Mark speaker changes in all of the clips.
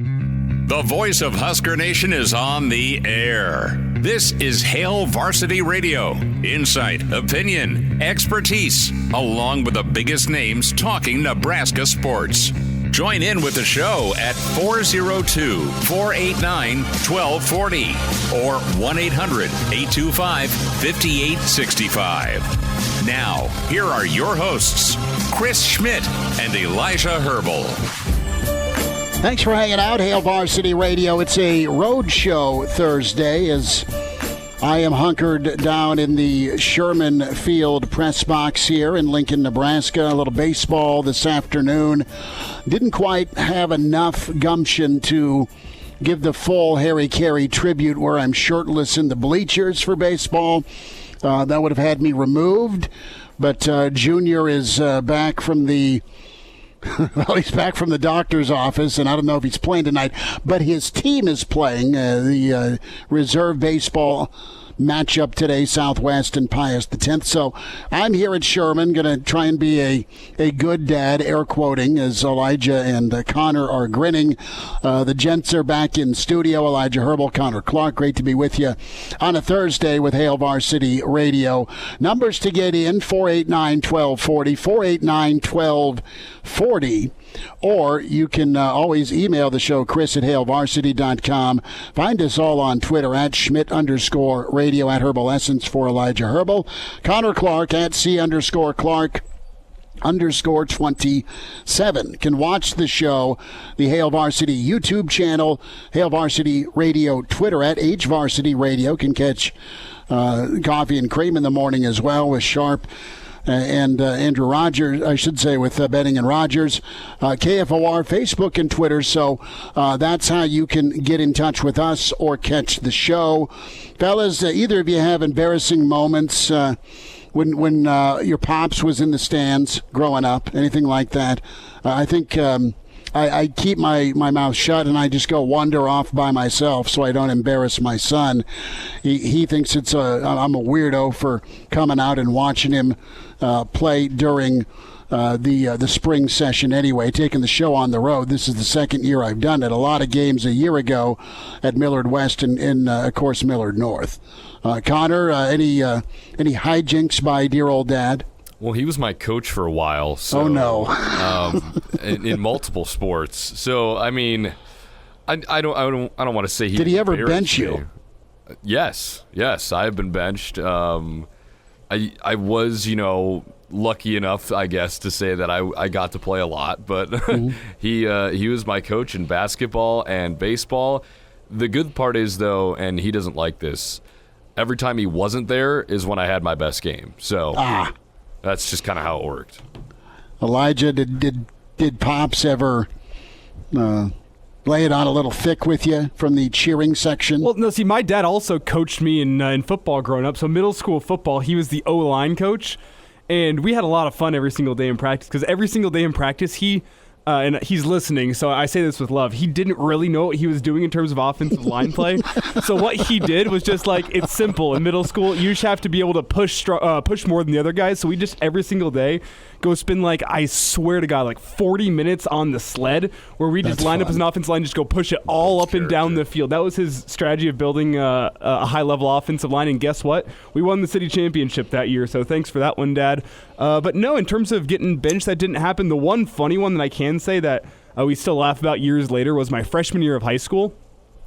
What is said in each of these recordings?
Speaker 1: The voice of Husker Nation is on the air. This is Hail Varsity Radio. Insight, opinion, expertise, along with the biggest names talking Nebraska sports. Join in with the show at 402-489-1240 or 1-800-825-5865. Now, here are your hosts, Chris Schmidt and Elijah Herbel.
Speaker 2: Thanks for hanging out, Hail Varsity Radio. It's a road show Thursday as I am hunkered down in the Sherman Field press box here in Lincoln, Nebraska. A little baseball this afternoon. Didn't quite have enough gumption to give the full Harry Carey tribute where I'm shirtless in the bleachers for baseball. That would have had me removed. But Junior is back from the... Well, he's back from the doctor's office, and I don't know if he's playing tonight, but his team is playing the reserve baseball matchup today, Southwest and Pius X. So I'm here at Sherman, going to try and be a good dad, air quoting, as Elijah and Connor are grinning. The gents are back in studio. Elijah Herbel, Connor Clark, great to be with you on a Thursday with Hail Varsity Radio. Numbers to get in, 489-1240, 489-1240. Or you can always email the show, chris@hailvarsity.com. Find us all on Twitter at Schmidt_radio, at Herbal Essence for Elijah Herbel. Connor Clark at C_Clark_27. Can watch the show, the Hail Varsity YouTube channel, Hail Varsity Radio Twitter at HVarsity Radio. Can catch Coffee and Cream in the morning as well with Sharp and Andrew Rogers, I should say, with Benning and Rogers, KFOR, Facebook, and Twitter. So that's how you can get in touch with us or catch the show. Fellas, either of you have embarrassing moments when your pops was in the stands growing up, anything like that? I think I keep my mouth shut and I just go wander off by myself so I don't embarrass my son. He thinks I'm a weirdo for coming out and watching him play during the spring session anyway, taking the show on the road. This is the second year I've done it. A lot of games a year ago at Millard West and of course, Millard North. Connor, any hijinks by dear old dad?
Speaker 3: Well, he was my coach for a while. So,
Speaker 2: oh, no.
Speaker 3: in multiple sports. So, I mean, I don't want to say he.
Speaker 2: Did he ever bench you?
Speaker 3: Yes, I've been benched. I was, lucky enough, I guess, to say that I got to play a lot. But he was my coach in basketball and baseball. The good part is, though, and he doesn't like this, every time he wasn't there is when I had my best game. So. That's just kind of how it worked. Elijah,
Speaker 2: did Pops ever lay it on a little thick with you from the cheering section?
Speaker 4: Well, no, see, my dad also coached me in football growing up. So middle school football, he was the O-line coach. And we had a lot of fun every single day in practice because every single day in practice, and he's listening, so I say this with love, he didn't really know what he was doing in terms of offensive line play. So what he did was just it's simple. In middle school, you just have to be able to push more than the other guys. So we just every single day go spend I swear to God, 40 minutes on the sled where we just line up as an offensive line, just go push it all up and down the field. That was his strategy of building a high-level offensive line. And guess what? We won the city championship that year. So thanks for that one, Dad. But no, in terms of getting benched, that didn't happen. The one funny one that I can say that we still laugh about years later was my freshman year of high school.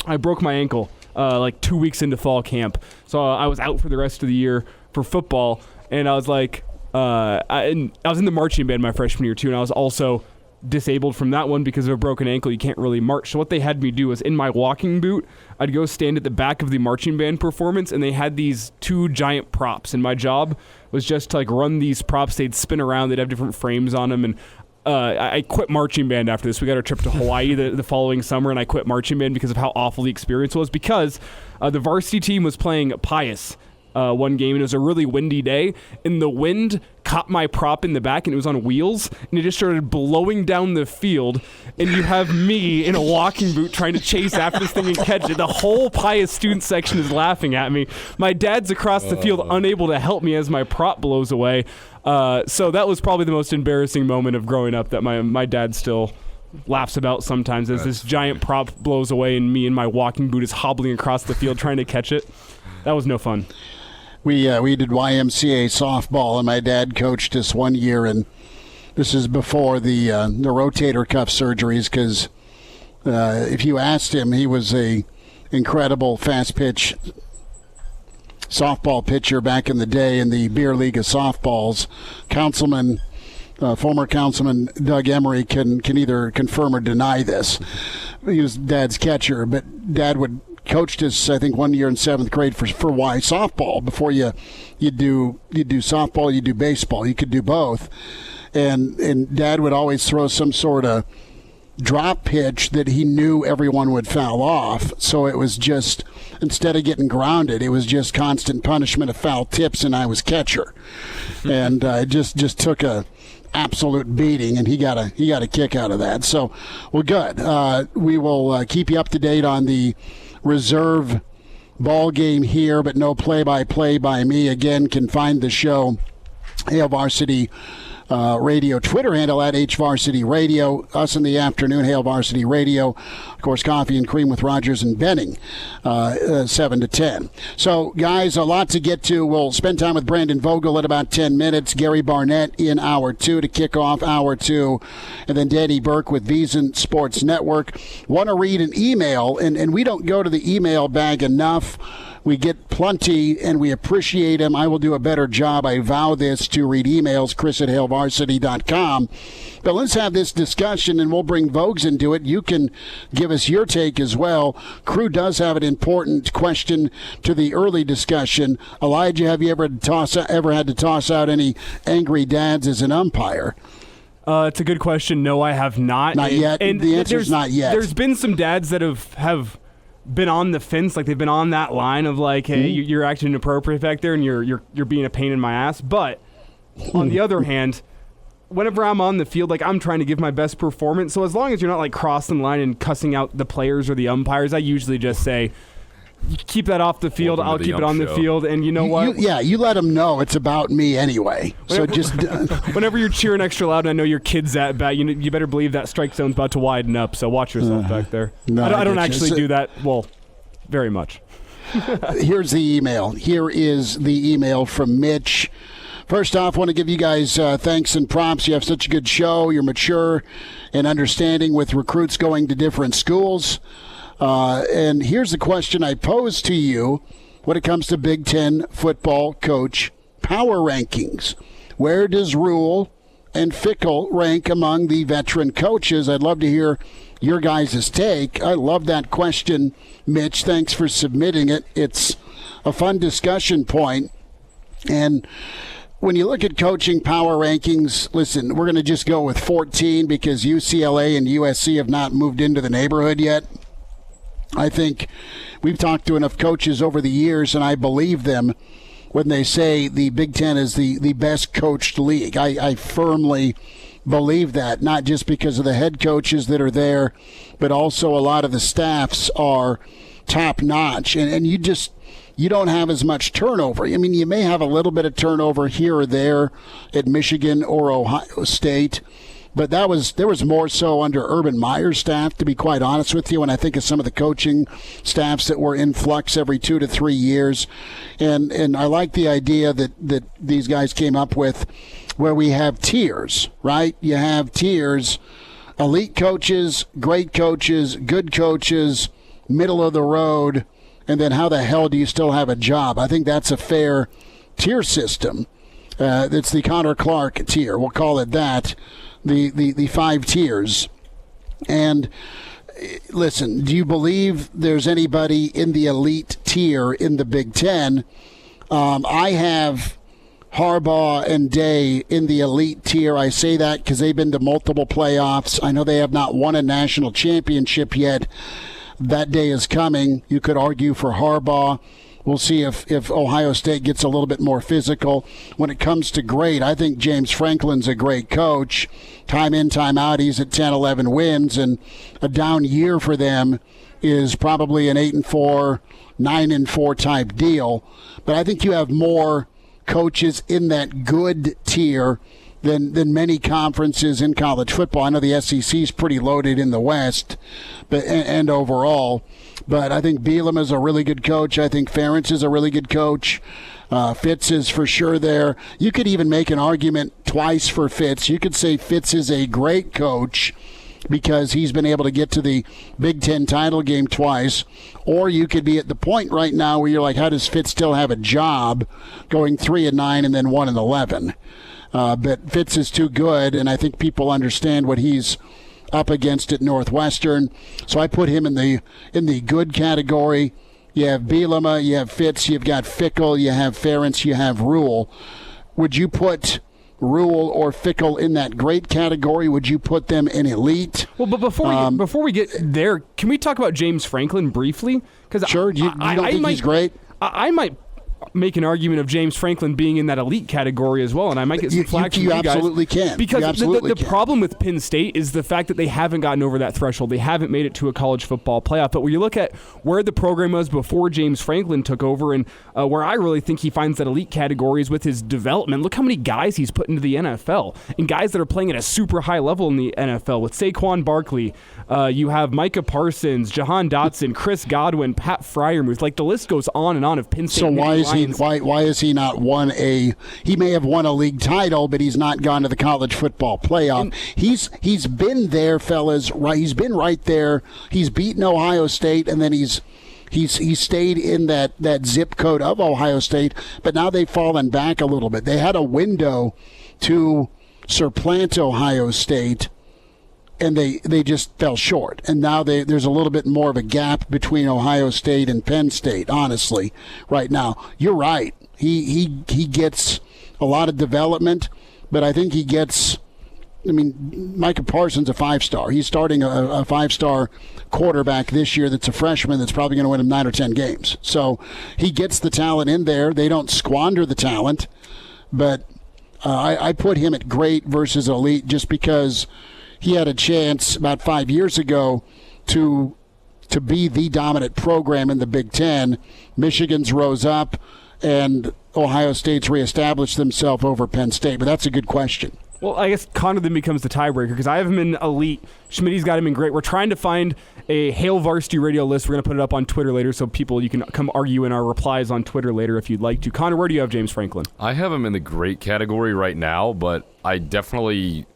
Speaker 4: I broke my ankle 2 weeks into fall camp. So I was out for the rest of the year for football. And I was I was in the marching band my freshman year too, and I was also disabled from that one because of a broken ankle. You can't really march. So what they had me do was in my walking boot, I'd go stand at the back of the marching band performance, and they had these two giant props, and my job was just to run these props. They'd spin around. They'd have different frames on them, and I quit marching band after this. We got our trip to Hawaii the following summer, and I quit marching band because of how awful the experience was, because the varsity team was playing Pius one game, and it was a really windy day, and the wind caught my prop in the back, and it was on wheels, and it just started blowing down the field, and you have me in a walking boot trying to chase after this thing and catch it. The whole Pius student section is laughing at me. My dad's across the field unable to help me as my prop blows away. So that was probably the most embarrassing moment of growing up that my dad still laughs about sometimes as this giant prop blows away and me and my walking boot is hobbling across the field trying to catch it. That was no fun.
Speaker 2: We did YMCA softball, and my dad coached us one year, and this is before the rotator cuff surgeries, because if you asked him, he was a incredible fast pitch softball pitcher back in the day in the beer league of softballs. Former councilman Doug Emery can either confirm or deny this. He was Dad's catcher, but Dad would coached us, I think, 1 year in 7th grade for Y softball. Before you do softball, you do baseball. You could do both, and Dad would always throw some sort of drop pitch that he knew everyone would foul off. So it was just, instead of getting grounded, it was just constant punishment of foul tips, and I was catcher, and it just took a absolute beating, and he got a kick out of that. So, well, good. We will keep you up to date on the reserve ball game here, but no play-by-play by me. Again, can find the show, Hail Varsity Radio Twitter handle at HVarsity Radio. Us in the afternoon, Hail Varsity Radio. Of course, Coffee and Cream with Rogers and Benning, 7 to 10. So, guys, a lot to get to. We'll spend time with Brandon Vogel at about 10 minutes. Gary Barnett in hour 2 to kick off hour 2. And then Danny Burke with Veasan Sports Network. Want to read an email, and we don't go to the email bag enough. We get plenty, and we appreciate them. I will do a better job, I vow this, to read emails, chris@hailvarsity.com. But let's have this discussion, and we'll bring Vogues into it. You can give us your take as well. Crew does have an important question to the early discussion. Elijah, have you ever had to toss out any angry dads as an umpire?
Speaker 4: It's a good question. No, I have not.
Speaker 2: Not yet?
Speaker 4: And
Speaker 2: the answer is not yet.
Speaker 4: There's been some dads that have been on the fence, like they've been on that line of like, hey, you're acting inappropriate back there, and you're being a pain in my ass. But on the other hand, whenever I'm on the field, like I'm trying to give my best performance. So as long as you're not like crossing the line and cussing out the players or the umpires, I usually just say, keep that off the field. I'll keep it on the field. And you know what?
Speaker 2: You let them know it's about me anyway. So just
Speaker 4: whenever you're cheering extra loud, and I know your kid's that bad, you better believe that strike zone's about to widen up. So watch yourself back there.
Speaker 2: No,
Speaker 4: I don't actually do that. Well, very much.
Speaker 2: Here's the email. Here is the email from Mitch. First off, I want to give you guys thanks and props. You have such a good show. You're mature and understanding with recruits going to different schools. And here's the question I pose to you when it comes to Big Ten football coach power rankings. Where does Rule and Fickle rank among the veteran coaches? I'd love to hear your guys' take. I love that question, Mitch. Thanks for submitting it. It's a fun discussion point. And when you look at coaching power rankings, listen, we're going to just go with 14 because UCLA and USC have not moved into the neighborhood yet. I think we've talked to enough coaches over the years, and I believe them when they say the Big Ten is the best coached league. I firmly believe that, not just because of the head coaches that are there, but also a lot of the staffs are top-notch. And you don't have as much turnover. I mean, you may have a little bit of turnover here or there at Michigan or Ohio State, but there was more so under Urban Meyer's staff, to be quite honest with you, when I think of some of the coaching staffs that were in flux every 2 to 3 years. And I like the idea that these guys came up with where we have tiers, right? You have tiers, elite coaches, great coaches, good coaches, middle of the road, and then how the hell do you still have a job? I think that's a fair tier system. It's the Connor Clark tier. We'll call it that. The 5 tiers. And listen, do you believe there's anybody in the elite tier in the Big Ten? I have Harbaugh and Day in the elite tier. I say that because they've been to multiple playoffs. I know they have not won a national championship yet. That day is coming. You could argue for Harbaugh. We'll see if Ohio State gets a little bit more physical. When it comes to great, I think James Franklin's a great coach. Time in, time out, he's at 10, 11 wins, and a down year for them is probably an 8-4, 9-4 type deal. But I think you have more coaches in that good tier than many conferences in college football. I know the SEC is pretty loaded in the West, but and overall. But I think Bielema is a really good coach. I think Ferentz is a really good coach. Fitz is for sure there. You could even make an argument twice for Fitz. You could say Fitz is a great coach because he's been able to get to the Big Ten title game twice. Or you could be at the point right now where you're like, how does Fitz still have a job going 3-9 and then 1-11? But Fitz is too good, and I think people understand what he's up against at Northwestern. So I put him in the good category. You have Bielema, you have Fitz, you've got Fickell, you have Ferentz, you have Rule. Would you put Rule or Fickell in that great category? Would you put them in elite?
Speaker 4: Well, but before we get there, can we talk about James Franklin briefly?
Speaker 2: Sure. You don't think he's great?
Speaker 4: I might make an argument of James Franklin being in that elite category as well, and I might get some flack from you guys.
Speaker 2: You absolutely can.
Speaker 4: Because the problem with Penn State is the fact that they haven't gotten over that threshold. They haven't made it to a college football playoff. But when you look at where the program was before James Franklin took over, and where I really think he finds that elite category is with his development. Look how many guys he's put into the NFL, and guys that are playing at a super high level in the NFL. With Saquon Barkley, you have Micah Parsons, Jahan Dotson, Chris Godwin, Pat Freiermuth. Like, the list goes on and on of Penn State.
Speaker 2: So why is he not he may have won a league title, but he's not gone to the college football playoff. He's been there, fellas. Right, he's been right there. He's beaten Ohio State, and then he's stayed in that zip code of Ohio State, but now they've fallen back a little bit. They had a window to supplant Ohio State, and they just fell short. And now there's a little bit more of a gap between Ohio State and Penn State, honestly, right now. You're right. He gets a lot of development, but I think he gets – Micah Parsons a 5-star. He's starting a 5-star quarterback this year that's a freshman that's probably going to win him 9 or 10 games. So he gets the talent in there. They don't squander the talent, but I put him at great versus elite just because – he had a chance about 5 years ago to be the dominant program in the Big Ten. Michigan's rose up, and Ohio State's reestablished themselves over Penn State. But that's a good question.
Speaker 4: Well, I guess Connor then becomes the tiebreaker because I have him in elite. Schmidt's got him in great. We're trying to find a Hail Varsity Radio list. We're going to put it up on Twitter later so you can come argue in our replies on Twitter later if you'd like to. Connor, where do you have James Franklin?
Speaker 3: I have him in the great category right now, but I definitely...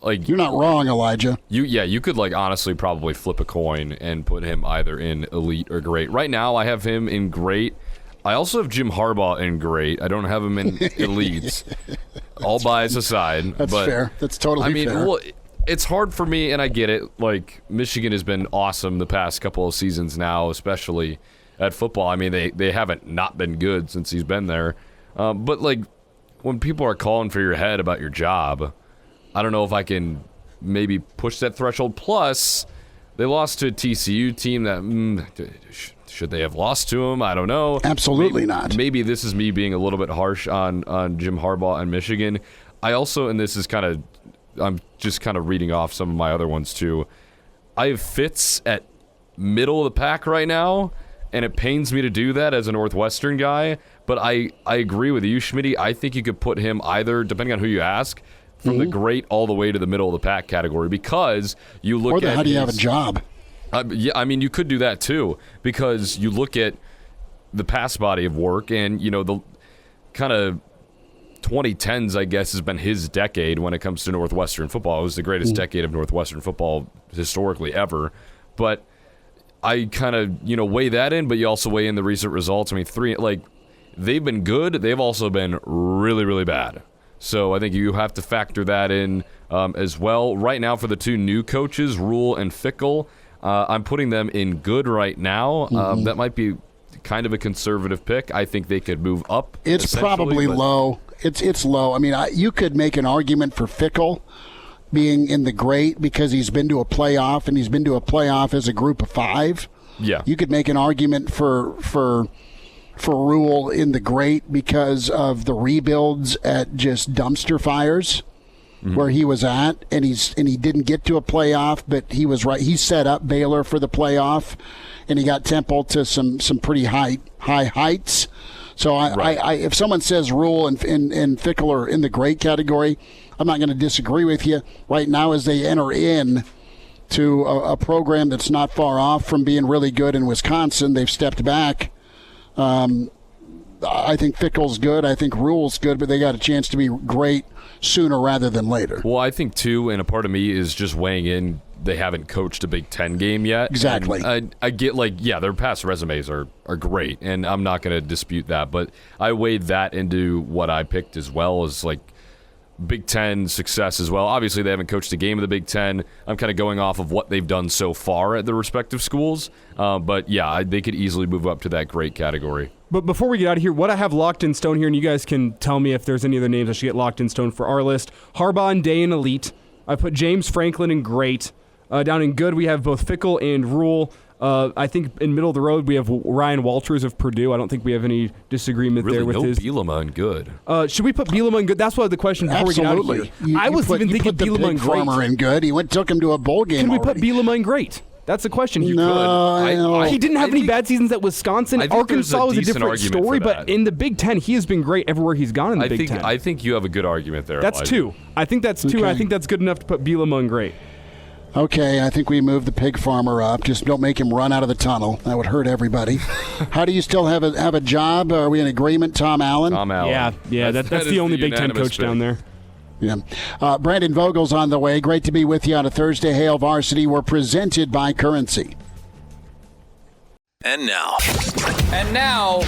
Speaker 2: you're not wrong, Elijah.
Speaker 3: You could honestly probably flip a coin and put him either in elite or great. Right now, I have him in great. I also have Jim Harbaugh in great. I don't have him in elite. All bias aside,
Speaker 2: that's fair. That's totally fair.
Speaker 3: Well, it's hard for me, and I get it. Michigan has been awesome the past couple of seasons now, especially at football. They haven't not been good since he's been there. But when people are calling for your head about your job, I don't know if I can maybe push that threshold. Plus, they lost to a TCU team that should they have lost to them? I don't know.
Speaker 2: Absolutely not.
Speaker 3: Maybe this is me being a little bit harsh on Jim Harbaugh and Michigan. I also, and this is I'm just kind of reading off some of my other ones too. I have Fitz at middle of the pack right now, and it pains me to do that as a Northwestern guy. But I agree with you, Schmidt. I think you could put him either, depending on who you ask, from the great all the way to the middle of the pack category, because you look at
Speaker 2: how do you have a job?
Speaker 3: You could do that too, because you look at the past body of work, and the kind of 2010s, I guess, has been his decade when it comes to Northwestern football. It was the greatest decade of Northwestern football historically ever. But I kind of weigh that in, but you also weigh in the recent results. They've been good. They've also been really, really bad. So I think you have to factor that in as well. Right now, for the two new coaches, Rule and Fickell, I'm putting them in good right now. That might be kind of a conservative pick. I think they could move up.
Speaker 2: It's probably low. It's low. You could make an argument for Fickell being in the great because he's been to a playoff, and he's been to a playoff as a group of 5.
Speaker 3: Yeah.
Speaker 2: You could make an argument for Rule in the great because of the rebuilds at just dumpster fires where he was at, and he didn't get to a playoff, but he was right. He set up Baylor for the playoff, and he got Temple to some pretty high heights. So if someone says Rule and Fickell are in the great category, I'm not going to disagree with you. Right now, as they enter in to a program that's not far off from being really good in Wisconsin, they've stepped back. I think Fickell's good. I think Rule's good, but they got a chance to be great sooner rather than later.
Speaker 3: Well, I think, too, and a part of me is just weighing in, they haven't coached a Big Ten game yet.
Speaker 2: Exactly.
Speaker 3: And I get, their past resumes are great, and I'm not going to dispute that, but I weighed that into what I picked as well as, Big Ten success as well. Obviously, they haven't coached a game of the Big Ten. I'm kind of going off of what they've done so far at their respective schools. But, they could easily move up to that great category.
Speaker 4: But before we get out of here, what I have locked in stone here, and you guys can tell me if there's any other names I should get locked in stone for our list. Harbaugh and Day in elite. I put James Franklin in great. Down in good, we have both Fickell and Rule. I think in middle of the road, we have Ryan Walters of Purdue. I don't think we have any disagreement there with his.
Speaker 3: Bielema in good.
Speaker 4: Should we put Bielema in good? That's what the question before we get out of here. I was even thinking Bielema in great.
Speaker 2: Farmer in good. He took him to a bowl game.
Speaker 4: Can we put Bielema in great? That's the question. He
Speaker 2: could.
Speaker 4: He didn't have any bad seasons at Wisconsin. Arkansas was a different story, but in the Big Ten, he has been great everywhere he's gone in the Big Ten.
Speaker 3: I think you have a good argument there.
Speaker 4: That's
Speaker 3: Elijah.
Speaker 4: two. I think that's two.
Speaker 2: Okay.
Speaker 4: I think that's good enough to put Bielema in great.
Speaker 2: Okay, I think we move the pig farmer up. Just don't make him run out of the tunnel. That would hurt everybody. How do you still have a job? Are we in agreement, Tom Allen?
Speaker 3: Tom Allen.
Speaker 4: Yeah. That's the only Big Ten coach down there.
Speaker 2: Yeah. Brandon Vogel's on the way. Great to be with you on a Thursday. Hail Varsity. We're presented by Currency.
Speaker 5: And now,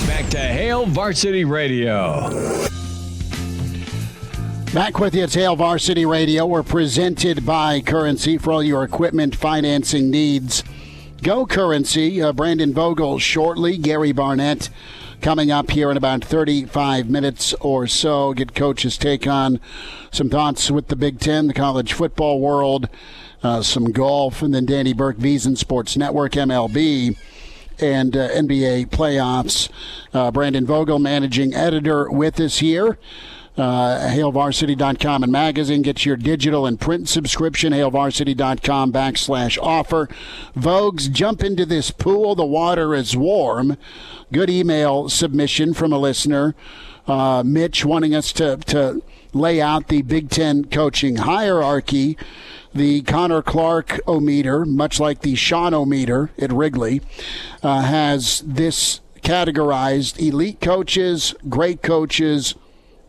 Speaker 5: back to Hail Varsity Radio.
Speaker 2: Back with you, it's Hail Varsity Radio. We're presented by Currency for all your equipment financing needs. Go Currency. Brandon Vogel shortly. Gary Barnett coming up here in about 35 minutes or so. Get Coach's take on some thoughts with the Big Ten, the college football world, some golf, and then Danny Burke, VSiN Sports Network, MLB, and NBA playoffs. Brandon Vogel, managing editor, with us here. HailVarsity.com and magazine. Get your digital and print subscription. HailVarsity.com/offer. Vogues, jump into this pool. The water is warm. Good email submission from a listener, Mitch, wanting us to lay out the Big Ten coaching hierarchy. The Connor Clark-o-meter, much like the Sean-o-meter at Wrigley, has this categorized: elite coaches, great coaches,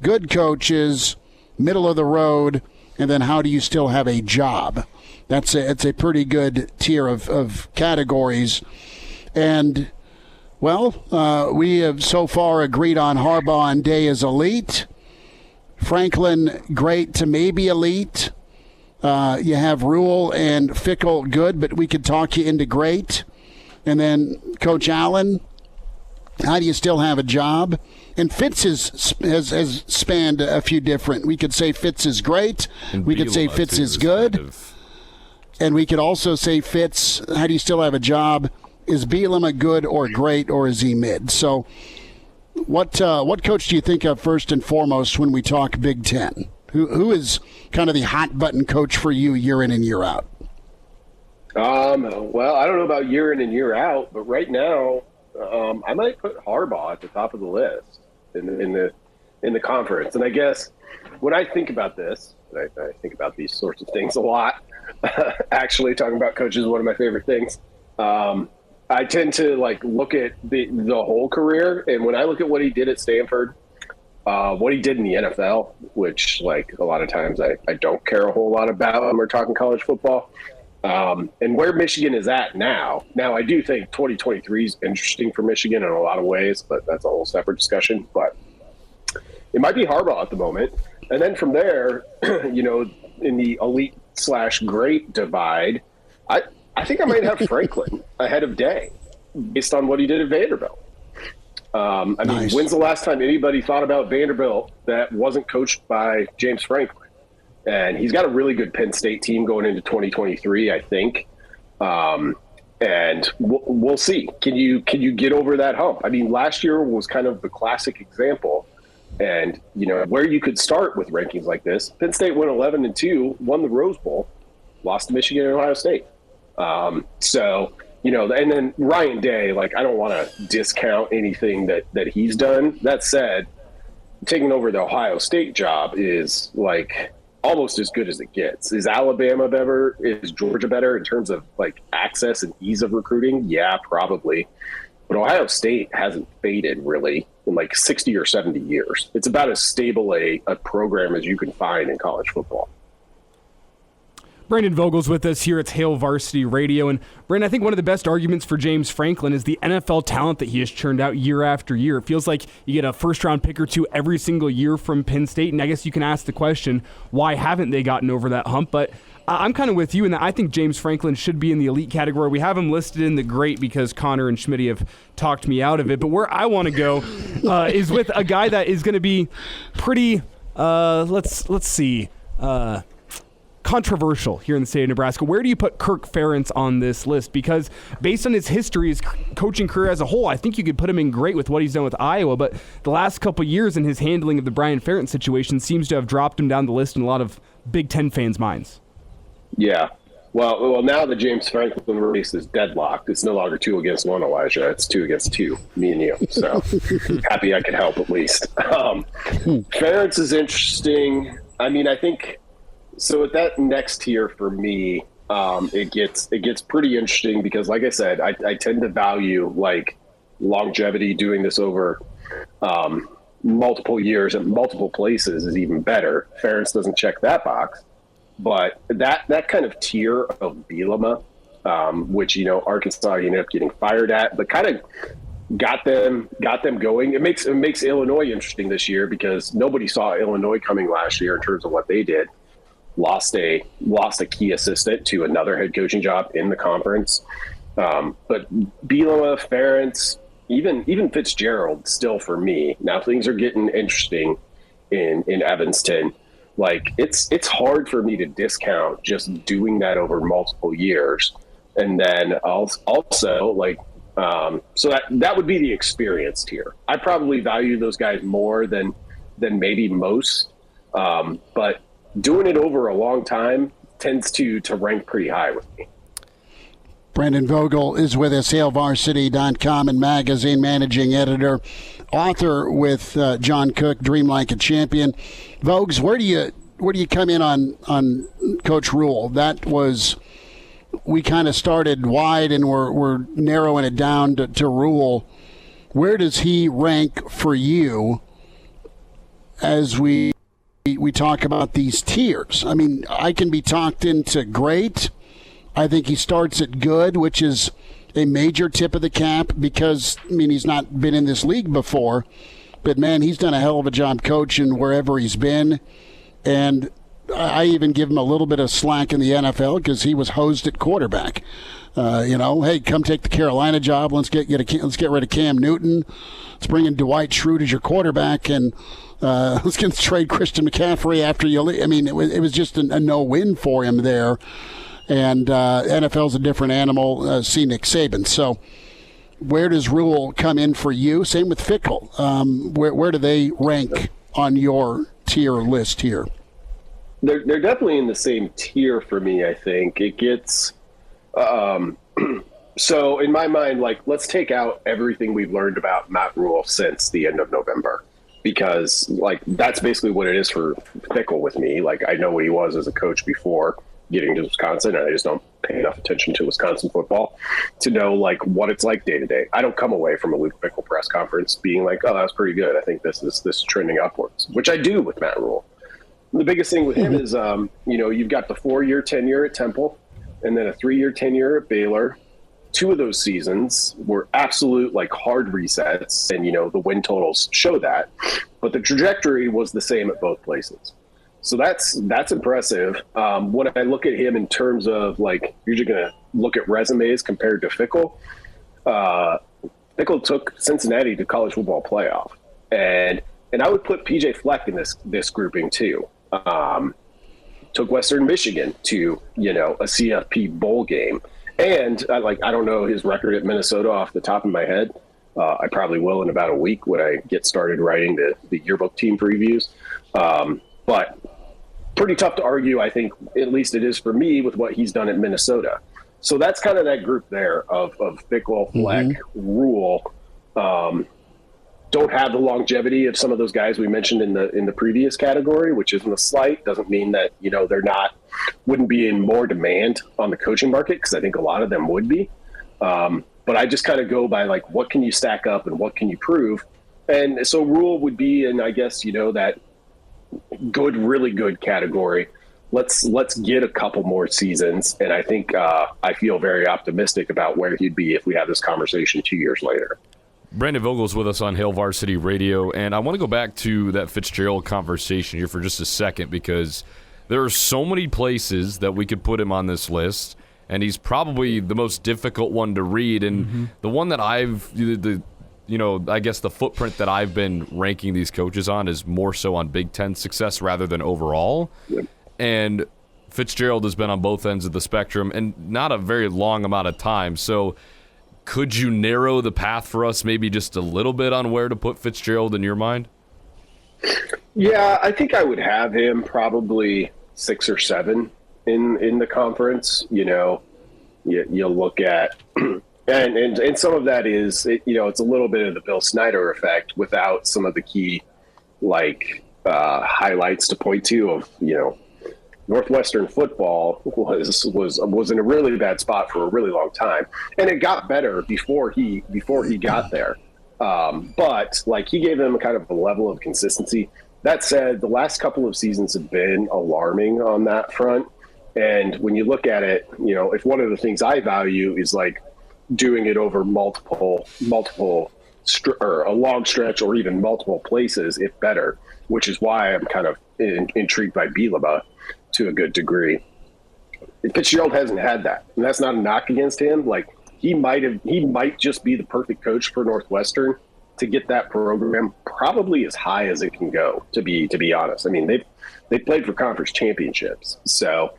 Speaker 2: good coaches, middle of the road, and then how do you still have a job? It's a pretty good tier of categories. And, we have so far agreed on Harbaugh and Day as elite. Franklin, great to maybe elite. You have Rule and Fickell, good, but we could talk you into great. And then Coach Allen, how do you still have a job? And Fitz has spanned a few different. We could say Fitz is great.
Speaker 3: And
Speaker 2: we could say Fitz is good. And we could also say Fitz, how do you still have a job? Is Bielema good or great, or is he mid? So what coach do you think of first and foremost when we talk Big Ten? Who is kind of the hot button coach for you year in and year out?
Speaker 6: Well, I don't know about year in and year out, but right now I might put Harbaugh at the top of the list in the conference. And I guess when I think about this, I think about these sorts of things a lot. Actually, talking about coaches is one of my favorite things. I tend to look at the whole career, and when I look at what he did at Stanford, what he did in the NFL, which a lot of times I don't care a whole lot about when we're talking college football, and where Michigan is at now. Now, I do think 2023 is interesting for Michigan in a lot of ways, but that's a whole separate discussion. But it might be Harbaugh at the moment. And then from there, in the elite/great divide, I think I might have Franklin ahead of Day based on what he did at Vanderbilt. Nice. When's the last time anybody thought about Vanderbilt that wasn't coached by James Franklin? And he's got a really good Penn State team going into 2023, I think. And we'll see. Can you get over that hump? Last year was kind of the classic example. And, where you could start with rankings like this, Penn State went 11-2, won the Rose Bowl, lost to Michigan and Ohio State. And then Ryan Day, I don't want to discount anything that he's done. That said, taking over the Ohio State job is almost as good as it gets. Is Alabama better? Is Georgia better in terms of like access and ease of recruiting? Yeah, probably. But Ohio State hasn't faded really in like 60 or 70 years. It's about as stable a program as you can find in college football.
Speaker 4: Brandon Vogel's with us here at Hail Varsity Radio. And Brandon, I think one of the best arguments for James Franklin is the NFL talent that he has churned out year after year. It feels like you get a first-round pick or two every single year from Penn State. And I guess you can ask the question, why haven't they gotten over that hump? But I'm kind of with you in that I think James Franklin should be in the elite category. We have him listed in the great because Connor and Schmidt have talked me out of it. But where I want to go is with a guy that is going to be pretty, let's see, controversial here in the state of Nebraska. Where do you put Kirk Ferentz on this list? Because based on his history, his coaching career as a whole, I think you could put him in great with what he's done with Iowa, but the last couple years in his handling of the Brian Ferentz situation seems to have dropped him down the list in a lot of Big Ten fans' minds.
Speaker 6: Yeah. Well, now the James Franklin race is deadlocked. It's no longer 2 against 1, Elijah. It's 2 against 2, me and you. So happy I could help at least. Ferentz is interesting. I mean, I think so. At that next tier for me, it gets pretty interesting because, like I said, I tend to value like longevity. Doing this over multiple years at multiple places is even better. Ferentz doesn't check that box. But that kind of tier of Bielema, which, Arkansas ended up getting fired at, but kind of got them going. It makes Illinois interesting this year because nobody saw Illinois coming last year in terms of what they did. Lost a key assistant to another head coaching job in the conference. But Bielema, Ferentz, even Fitzgerald still for me. Now things are getting interesting in Evanston. Like it's hard for me to discount just doing that over multiple years. And then also like, so that would be the experience tier. I probably value those guys more than maybe most. But doing it over a long time tends to rank pretty high with me.
Speaker 2: Brandon Vogel is with us, HailVarsity.com and magazine managing editor, author with John Cook, Dream Like a Champion. Vogues, where do you come in on Coach Rule? That was, we kind of started wide and we're narrowing it down to Rule. Where does he rank for you as we talk about these tiers? I mean, I can be talked into great. I think he starts at good, which is a major tip of the cap because, he's not been in this league before. But, man, he's done a hell of a job coaching wherever he's been. And I even give him a little bit of slack in the NFL because he was hosed at quarterback. Hey, come take the Carolina job. Let's get rid of Cam Newton. Let's bring in Dwight Schrute as your quarterback, and let's trade Christian McCaffrey after you leave. It was just a no-win for him there. And NFL's a different animal. See Nick Saban. So where does Rule come in for you? Same with Fickle. Where do they rank on your tier list here?
Speaker 6: They're definitely in the same tier for me. I think it gets so in my mind, like, let's take out everything we've learned about Matt Rule since the end of November, because like that's basically what it is for Fickle with me. Like, I know what he was as a coach before getting to Wisconsin, and I just don't pay enough attention to Wisconsin football to know like what it's like day to day. I don't come away from a Luke Fickle press conference being like, oh, that was pretty good. I think this is trending upwards, which I do with Matt Rule. The biggest thing with him is, you've got the 4-year tenure at Temple and then a 3-year tenure at Baylor. 2 of those seasons were absolute like hard resets, and the win totals show that, but the trajectory was the same at both places. So that's impressive. When I look at him in terms of like, you're just going to look at resumes compared to Fickle. Fickle took Cincinnati to college football playoff, and I would put PJ Fleck in this grouping too. Took Western Michigan to a CFP bowl game, and I don't know his record at Minnesota off the top of my head. I probably will in about a week when I get started writing the yearbook team previews. But pretty tough to argue, I think, at least it is for me, with what he's done at Minnesota. So that's kind of that group there of Fickle, Fleck, Rule. don't have the longevity of some of those guys we mentioned in the previous category, which isn't a slight. Doesn't mean that, they're wouldn't be in more demand on the coaching market, because I think a lot of them would be. But I just kind of go by like, what can you stack up and what can you prove? And so Rule would be in, I guess, that good, really good category. Let's get a couple more seasons. And I think I feel very optimistic about where he'd be if we have this conversation 2 years later.
Speaker 3: Brandon Vogel's with us on Hail Varsity Radio, and I want to go back to that Fitzgerald conversation here for just a second, because there are so many places that we could put him on this list, and he's probably the most difficult one to read, and the one that I guess the footprint that I've been ranking these coaches on is more so on Big Ten success rather than overall. Yep. And Fitzgerald has been on both ends of the spectrum, and not a very long amount of time, so could you narrow the path for us maybe just a little bit on where to put Fitzgerald in your mind?
Speaker 6: Yeah, I think I would have him probably 6 or 7 in the conference. You look at and some of that is it's a little bit of the Bill Snyder effect without some of the key highlights to point to of Northwestern football was in a really bad spot for a really long time, and it got better before he got there. But he gave them a kind of a level of consistency. That said, the last couple of seasons have been alarming on that front. And when you look at it, if one of the things I value is doing it over multiple or a long stretch or even multiple places, if better, which is why I'm kind of intrigued by Bielema to a good degree. Fitzgerald hasn't had that, and that's not a knock against him. He might just be the perfect coach for Northwestern to get that program probably as high as it can go, to be honest. I mean, they played for conference championships. So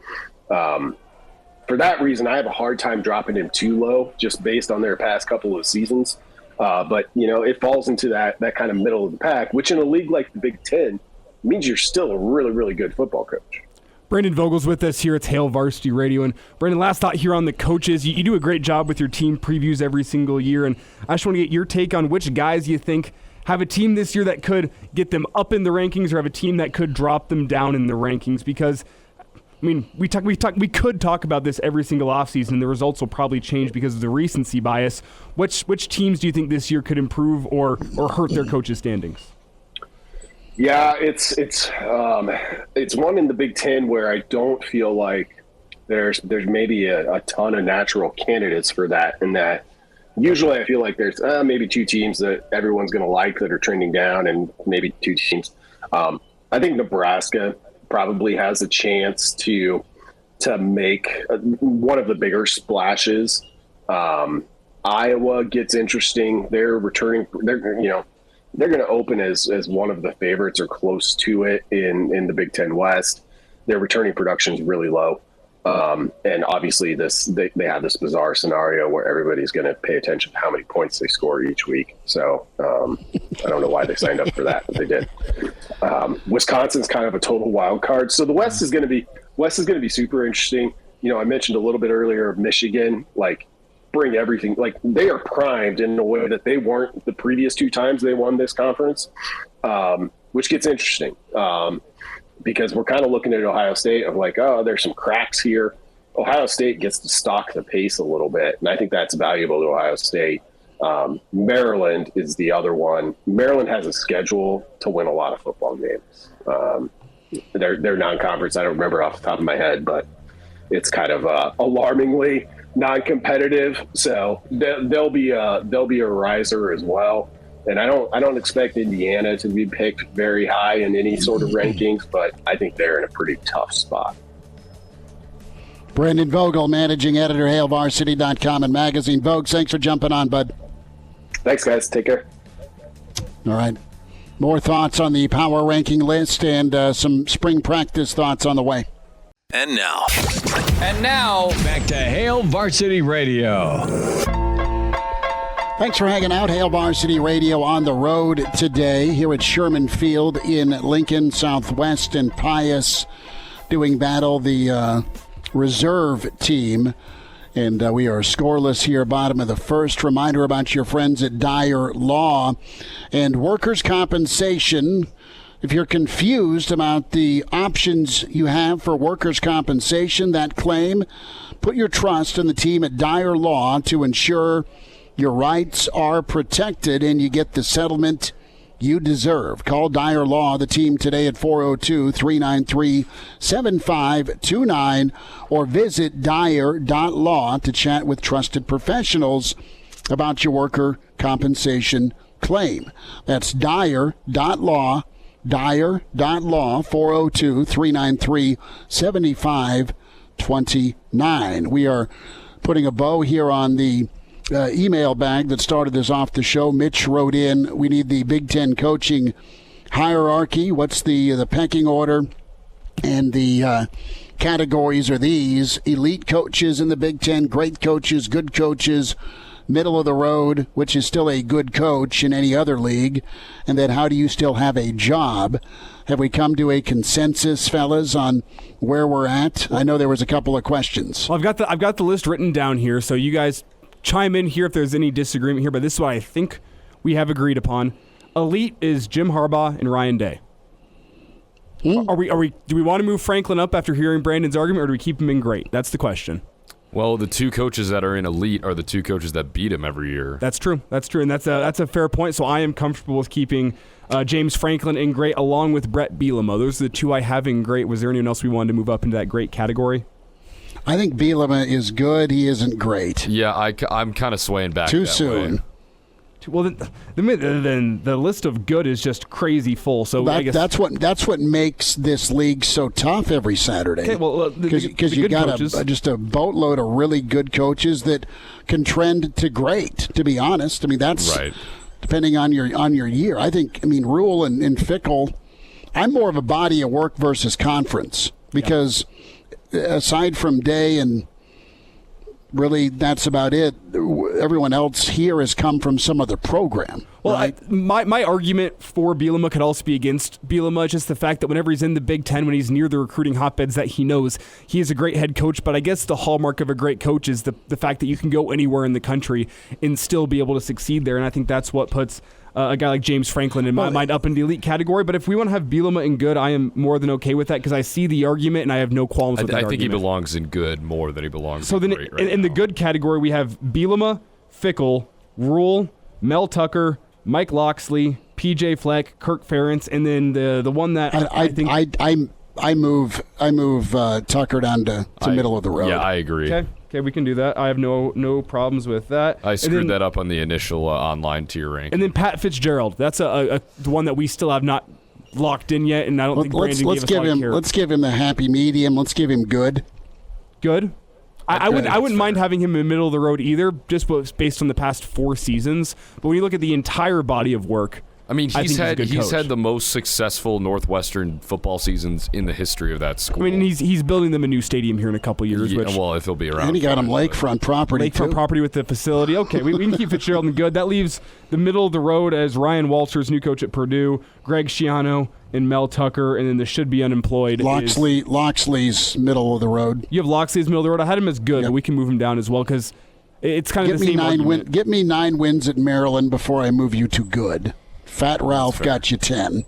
Speaker 6: for that reason, I have a hard time dropping him too low just based on their past couple of seasons. But it falls into that kind of middle of the pack, which in a league like the Big Ten means you're still a really, really good football coach.
Speaker 4: Brandon Vogel's with us here at Hail Varsity Radio. And Brandon, last thought here on the coaches. You do a great job with your team previews every single year. And I just want to get your take on which guys you think have a team this year that could get them up in the rankings or have a team that could drop them down in the rankings. Because, I mean, we could talk about this every single offseason. The results will probably change because of the recency bias. Which teams do you think this year could improve or hurt their coaches' standings?
Speaker 6: Yeah, it's one in the Big Ten where I don't feel like there's maybe a ton of natural candidates for that. And that usually I feel like there's maybe 2 teams that everyone's going to like that are trending down, and maybe 2 teams. I think Nebraska probably has a chance to make one of the bigger splashes. Iowa gets interesting. They're going to open as one of the favorites or close to it in the Big Ten West. Their returning production is really low. And obviously they have this bizarre scenario where everybody's going to pay attention to how many points they score each week. So I don't know why they signed up for that, but they did. Wisconsin's kind of a total wild card. So the West is going to be super interesting. I mentioned a little bit earlier, Michigan, bring everything. They are primed in a way that they weren't the previous 2 times they won this conference, which gets interesting because we're kind of looking at Ohio State of there's some cracks here. Ohio State gets to stalk the pace a little bit, and I think that's valuable to Ohio State. Maryland is the other one. Maryland has a schedule to win a lot of football games. They're non-conference. I don't remember off the top of my head, but it's kind of alarmingly non-competitive, so they'll be a riser as well. And I don't expect Indiana to be picked very high in any sort of rankings, but I think they're in a pretty tough spot.
Speaker 2: Brandon Vogel, managing editor, HailVarsity.com and magazine. Vogue, thanks for jumping on, bud.
Speaker 6: Thanks, guys. Take care.
Speaker 2: All right. More thoughts on the power ranking list and some spring practice thoughts on the way.
Speaker 1: And now,
Speaker 5: back to Hail Varsity Radio.
Speaker 2: Thanks for hanging out. Hail Varsity Radio on the road today here at Sherman Field in Lincoln, Southwest, and Pius doing battle the reserve team And we are scoreless here, bottom of the first. Reminder about your friends at Dyer Law and workers' compensation. If you're confused about the options you have for workers' compensation, that claim, put your trust in the team at Dyer Law to ensure your rights are protected and you get the settlement you deserve. Call Dyer Law, the team today at 402-393-7529 or visit Dyer.law to chat with trusted professionals about your worker compensation claim. That's Dyer.law, Dyer.law, 402-393-7529. We are putting a bow here on the email bag that started us off the show. Mitch wrote in, we need the Big Ten coaching hierarchy. What's the pecking order? And the categories are these: elite coaches in the Big Ten, great coaches, good coaches, middle of the road, which is still a good coach in any other league, and then how do you still have a job? Have we come to a consensus, fellas, on where we're at? I know there was a couple of questions.
Speaker 4: Well, I've got the list written down here, so you guys chime in here if there's any disagreement here, but this is what I think we have agreed upon. Elite is Jim Harbaugh and Ryan Day. Do we want to move Franklin up after hearing Brandon's argument, or do we keep him in great? That's the question.
Speaker 3: Well, the two coaches that are in elite are the two coaches that beat him every year.
Speaker 4: That's true, and that's a fair point. So I am comfortable with keeping James Franklin in great along with Brett Bielema. Those are the two I have in great. Was there anyone else we wanted to move up into that great category?
Speaker 2: I think Bielema is good. He isn't great.
Speaker 3: Yeah, I'm kind of swaying back
Speaker 2: too
Speaker 3: that
Speaker 2: soon.
Speaker 3: way.
Speaker 4: Well, then the list of good is just crazy full. So I guess
Speaker 2: that's what makes this league so tough every Saturday.
Speaker 4: Okay, well,
Speaker 2: because you got just a boatload of really good coaches that can trend to great. To be honest, I mean that's
Speaker 3: right.
Speaker 2: Depending on your year. I mean Rule and Fickle. I'm more of a body of work versus conference because aside from Day and really that's about it. Everyone else here has come from some other program.
Speaker 4: Well,
Speaker 2: right?
Speaker 4: my argument for Bielema could also be against Bielema, just the fact that whenever he's in the Big Ten, when he's near the recruiting hotbeds that he knows, he is a great head coach. But I guess the hallmark of a great coach is the fact that you can go anywhere in the country and still be able to succeed there. And I think that's what puts a guy like James Franklin in my mind up in the elite category. But if we want to have Bielema in good, I am more than okay with that because I see the argument and I have no qualms with that argument.
Speaker 3: I think he belongs in good more than he belongs
Speaker 4: in
Speaker 3: great right
Speaker 4: in
Speaker 3: now.
Speaker 4: the good category, we have Bielema, Fickle, Rule, Mel Tucker, Mike Loxley, PJ Fleck, Kirk Ferentz, and then the one that I think
Speaker 2: I move Tucker down to middle of the road.
Speaker 3: Yeah, I agree.
Speaker 4: Okay, we can do that. I have no problems with that.
Speaker 3: I screwed that up on the initial online tier rank.
Speaker 4: And then Pat Fitzgerald. That's the one that we still have not locked in yet, and I don't think Brandon gave us a lot of care.
Speaker 2: Let's give him the happy medium. Let's give him good.
Speaker 4: Good? I wouldn't mind having him in the middle of the road either, just based on the past 4 seasons. But when you look at the entire body of work,
Speaker 3: I mean, he's had
Speaker 4: coach.
Speaker 3: the most successful Northwestern football seasons in the history of that school.
Speaker 4: I mean, he's building them a new stadium here in a couple years.
Speaker 3: Yeah, if he'll be around.
Speaker 2: And he got him lakefront property.
Speaker 4: Lakefront property with the facility. Okay, we can keep Fitzgerald in good. That leaves the middle of the road as Ryan Walters, new coach at Purdue, Greg Schiano, and Mel Tucker, and then the should be unemployed.
Speaker 2: Loxley's middle of the road.
Speaker 4: You have Loxley's middle of the road. I had him as good, but we can move him down as well because it's kind of the same argument.
Speaker 2: Get me 9 wins at Maryland before I move you to good. Fat Ralph got you 10.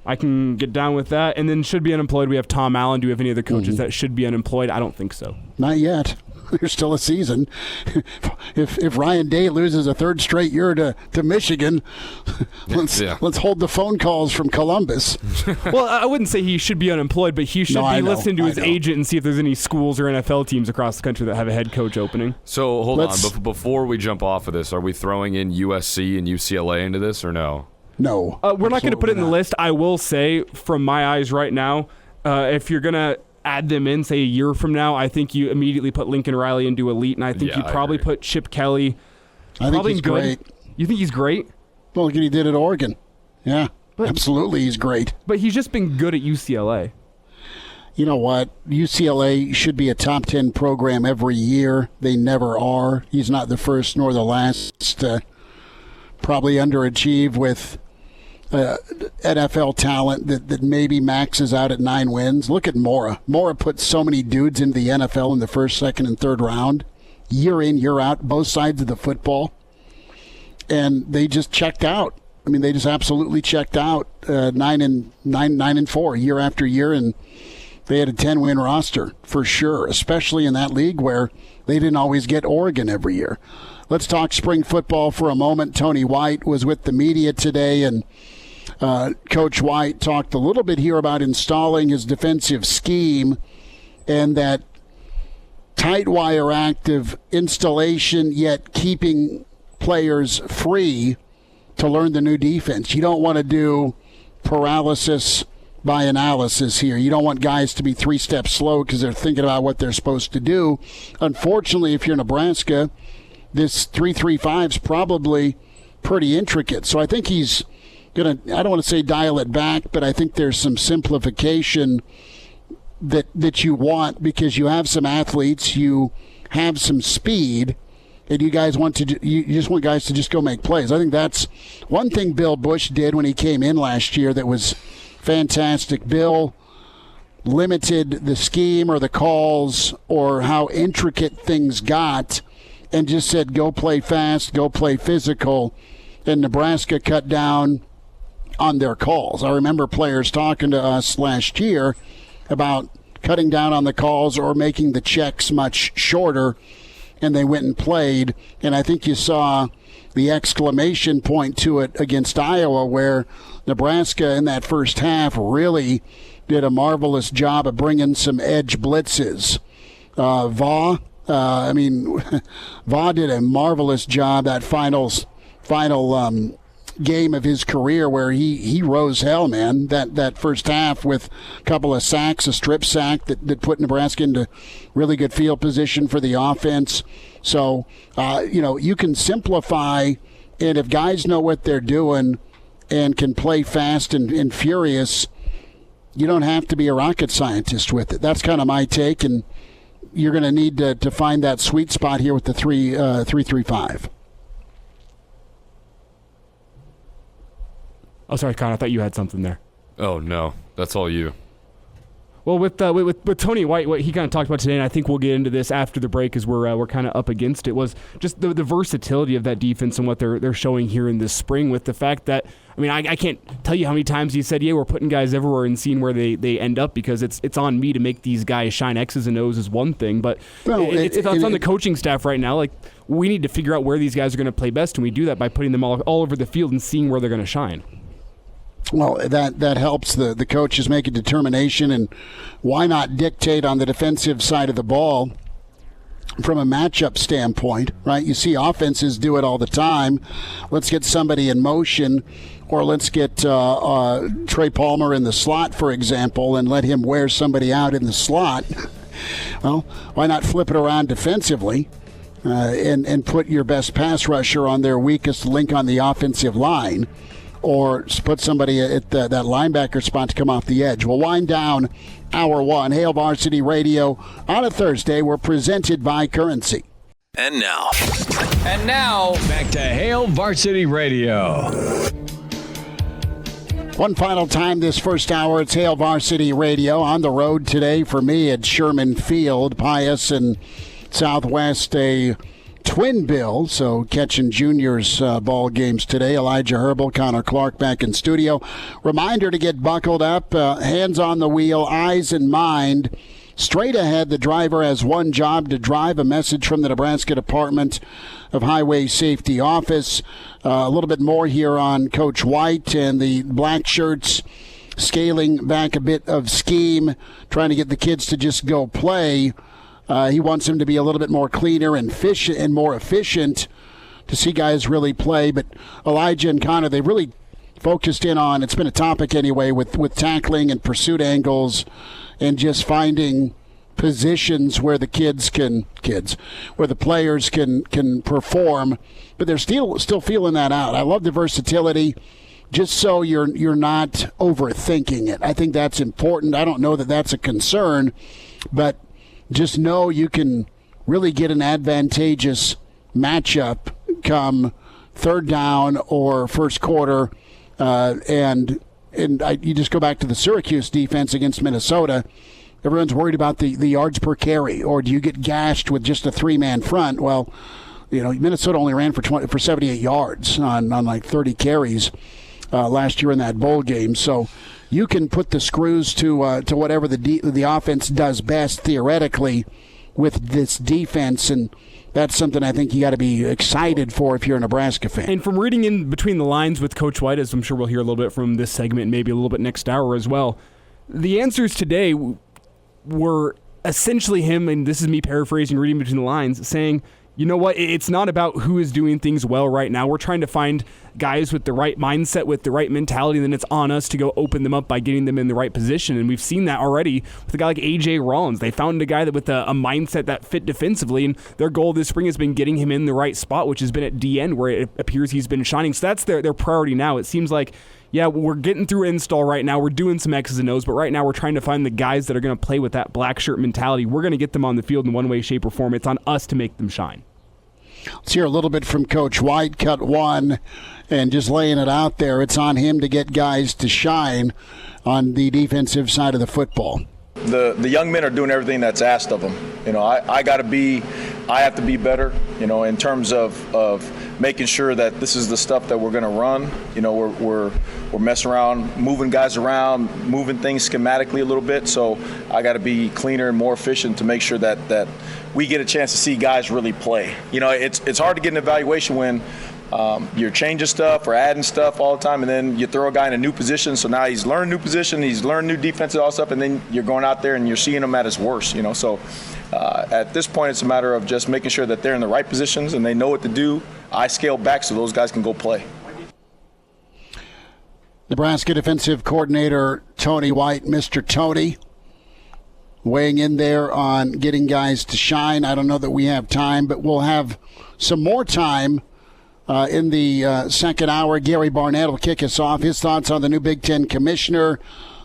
Speaker 4: I can get down with that. And then should be unemployed, we have Tom Allen. Do we have any other coaches that should be unemployed? I don't think so.
Speaker 2: Not yet. There's still a season. If Ryan Day loses a third straight year to Michigan, let's hold the phone calls from Columbus.
Speaker 4: Well, I wouldn't say he should be unemployed, but he should be listening to his agent and see if there's any schools or NFL teams across the country that have a head coach opening.
Speaker 3: So hold on. Before we jump off of this, are we throwing in USC and UCLA into this or no?
Speaker 2: No.
Speaker 4: We're not going to put it in the list. I will say, from my eyes right now, if you're going to add them in, say a year from now, I think you immediately put Lincoln Riley into elite, and I think you'd probably put Chip Kelly.
Speaker 2: I think he's great.
Speaker 4: You think he's great?
Speaker 2: Well, look what he did at Oregon. Yeah, absolutely, he's great.
Speaker 4: But he's just been good at UCLA.
Speaker 2: You know what? UCLA should be a top 10 program every year. They never are. He's not the first nor the last to probably underachieve with NFL talent that maybe maxes out at 9 wins. Look at Mora. Mora put so many dudes into the NFL in the first, second, and third round. year in, year out, both sides of the football. And they just checked out. I mean, they just absolutely checked out 9-4 year after year, and they had a 10-win roster for sure, especially in that league where they didn't always get Oregon every year. Let's talk spring football for a moment. Tony White was with the media today, and Coach White talked a little bit here about installing his defensive scheme and that tight wire active installation, yet keeping players free to learn the new defense. You don't want to do paralysis by analysis here. You don't want guys to be 3 steps slow because they're thinking about what they're supposed to do. Unfortunately, if you're Nebraska, this 3-3-5 is probably pretty intricate. So I think he's going to, I don't want to say dial it back, but I think there's some simplification that you want because you have some athletes, you have some speed, and you guys want to, you just want guys to just go make plays. I think that's one thing Bill Bush did when he came in last year that was fantastic. Bill limited the scheme or the calls or how intricate things got and just said, go play fast, go play physical. And Nebraska cut down on their calls. I remember players talking to us last year about cutting down on the calls or making the checks much shorter, and they went and played. And I think you saw the exclamation point to it against Iowa, where Nebraska in that first half really did a marvelous job of bringing some edge blitzes. Vaugh did a marvelous job that final game of his career where he rose hell, man. That first half with a couple of sacks, a strip sack that put Nebraska into really good field position for the offense. So, you can simplify, and if guys know what they're doing and can play fast and furious, you don't have to be a rocket scientist with it. That's kind of my take, and you're going to need to find that sweet spot here with the 3-3-5.
Speaker 4: Oh, sorry, Con. I thought you had something there.
Speaker 3: Oh, no. That's all you.
Speaker 4: Well, with Tony White, what he kind of talked about today, and I think we'll get into this after the break as we're kind of up against it, was just the versatility of that defense and what they're showing here in this spring with the fact that, I mean, I can't tell you how many times he said, yeah, we're putting guys everywhere and seeing where they end up because it's on me to make these guys shine. X's and O's is one thing, but it's on the coaching staff right now. Like, we need to figure out where these guys are going to play best, and we do that by putting them all over the field and seeing where they're going to shine.
Speaker 2: Well, that helps the coaches make a determination, and why not dictate on the defensive side of the ball from a matchup standpoint, right? You see offenses do it all the time. Let's get somebody in motion, or let's get Trey Palmer in the slot, for example, and let him wear somebody out in the slot. Well, why not flip it around defensively and put your best pass rusher on their weakest link on the offensive line? Or put somebody at that linebacker spot to come off the edge. We'll wind down Hour 1. Hail Varsity Radio on a Thursday. We're presented by Currency.
Speaker 5: And now, back to Hail Varsity Radio.
Speaker 2: One final time this first hour. It's Hail Varsity Radio. On the road today for me at Sherman Field. Pius and Southwest, a twin bill, so catching juniors ball games today. Elijah Herbel, Connor Clark back in studio. Reminder to get buckled up, hands on the wheel, eyes in mind. Straight ahead, the driver has one job: to drive. A message from the Nebraska Department of Highway Safety Office. A little bit more here on Coach White and the black shirts scaling back a bit of scheme, trying to get the kids to just go play. He wants them to be a little bit more cleaner and more efficient to see guys really play. But Elijah and Connor, they really focused in on, it's been a topic anyway, with tackling and pursuit angles and just finding positions where the where the players can perform. But they're still feeling that out. I love the versatility, just so you're not overthinking it. I think that's important. I don't know that that's a concern, but just know you can really get an advantageous matchup come third down or first quarter. You just go back to the Syracuse defense against Minnesota. everyone's worried about the yards per carry, or do you get gashed with just a 3-man front? Well, Minnesota only ran for 78 yards on like 30 carries last year in that bowl game. So you can put the screws to whatever the offense does best theoretically with this defense, and that's something I think you got to be excited for if you're a Nebraska fan.
Speaker 4: And from reading in between the lines with Coach White, as I'm sure we'll hear a little bit from this segment, maybe a little bit next hour as well, the answers today were essentially him, and this is me paraphrasing, reading between the lines, saying, you know what, it's not about who is doing things well right now. We're trying to find guys with the right mindset, with the right mentality, and then it's on us to go open them up by getting them in the right position. And we've seen that already with a guy like A.J. Rollins. They found a guy that with a mindset that fit defensively, and their goal this spring has been getting him in the right spot, which has been at DN, where it appears he's been shining. So that's their priority now. It seems like, yeah, we're getting through install right now. We're doing some X's and O's, but right now we're trying to find the guys that are going to play with that black shirt mentality. We're going to get them on the field in one way, shape, or form. It's on us to make them shine.
Speaker 2: Let's hear a little bit from Coach White, cut one, and just laying it out there. It's on him to get guys to shine on the defensive side of the football.
Speaker 7: The young men are doing everything that's asked of them. I have to be better, in terms of making sure that this is the stuff that we're going to run. We're messing around, moving guys around, moving things schematically a little bit. So I got to be cleaner and more efficient to make sure that we get a chance to see guys really play. It's hard to get an evaluation when you're changing stuff or adding stuff all the time, and then you throw a guy in a new position. So now he's learned new position, he's learned new defense and all stuff, and then you're going out there and you're seeing him at his worst. So at this point, it's a matter of just making sure that they're in the right positions and they know what to do. I scale back so those guys can go play.
Speaker 2: Nebraska defensive coordinator Tony White, Mr. Tony, weighing in there on getting guys to shine. I don't know that we have time, but we'll have some more time in the second hour. Gary Barnett will kick us off. His thoughts on the new Big Ten commissioner,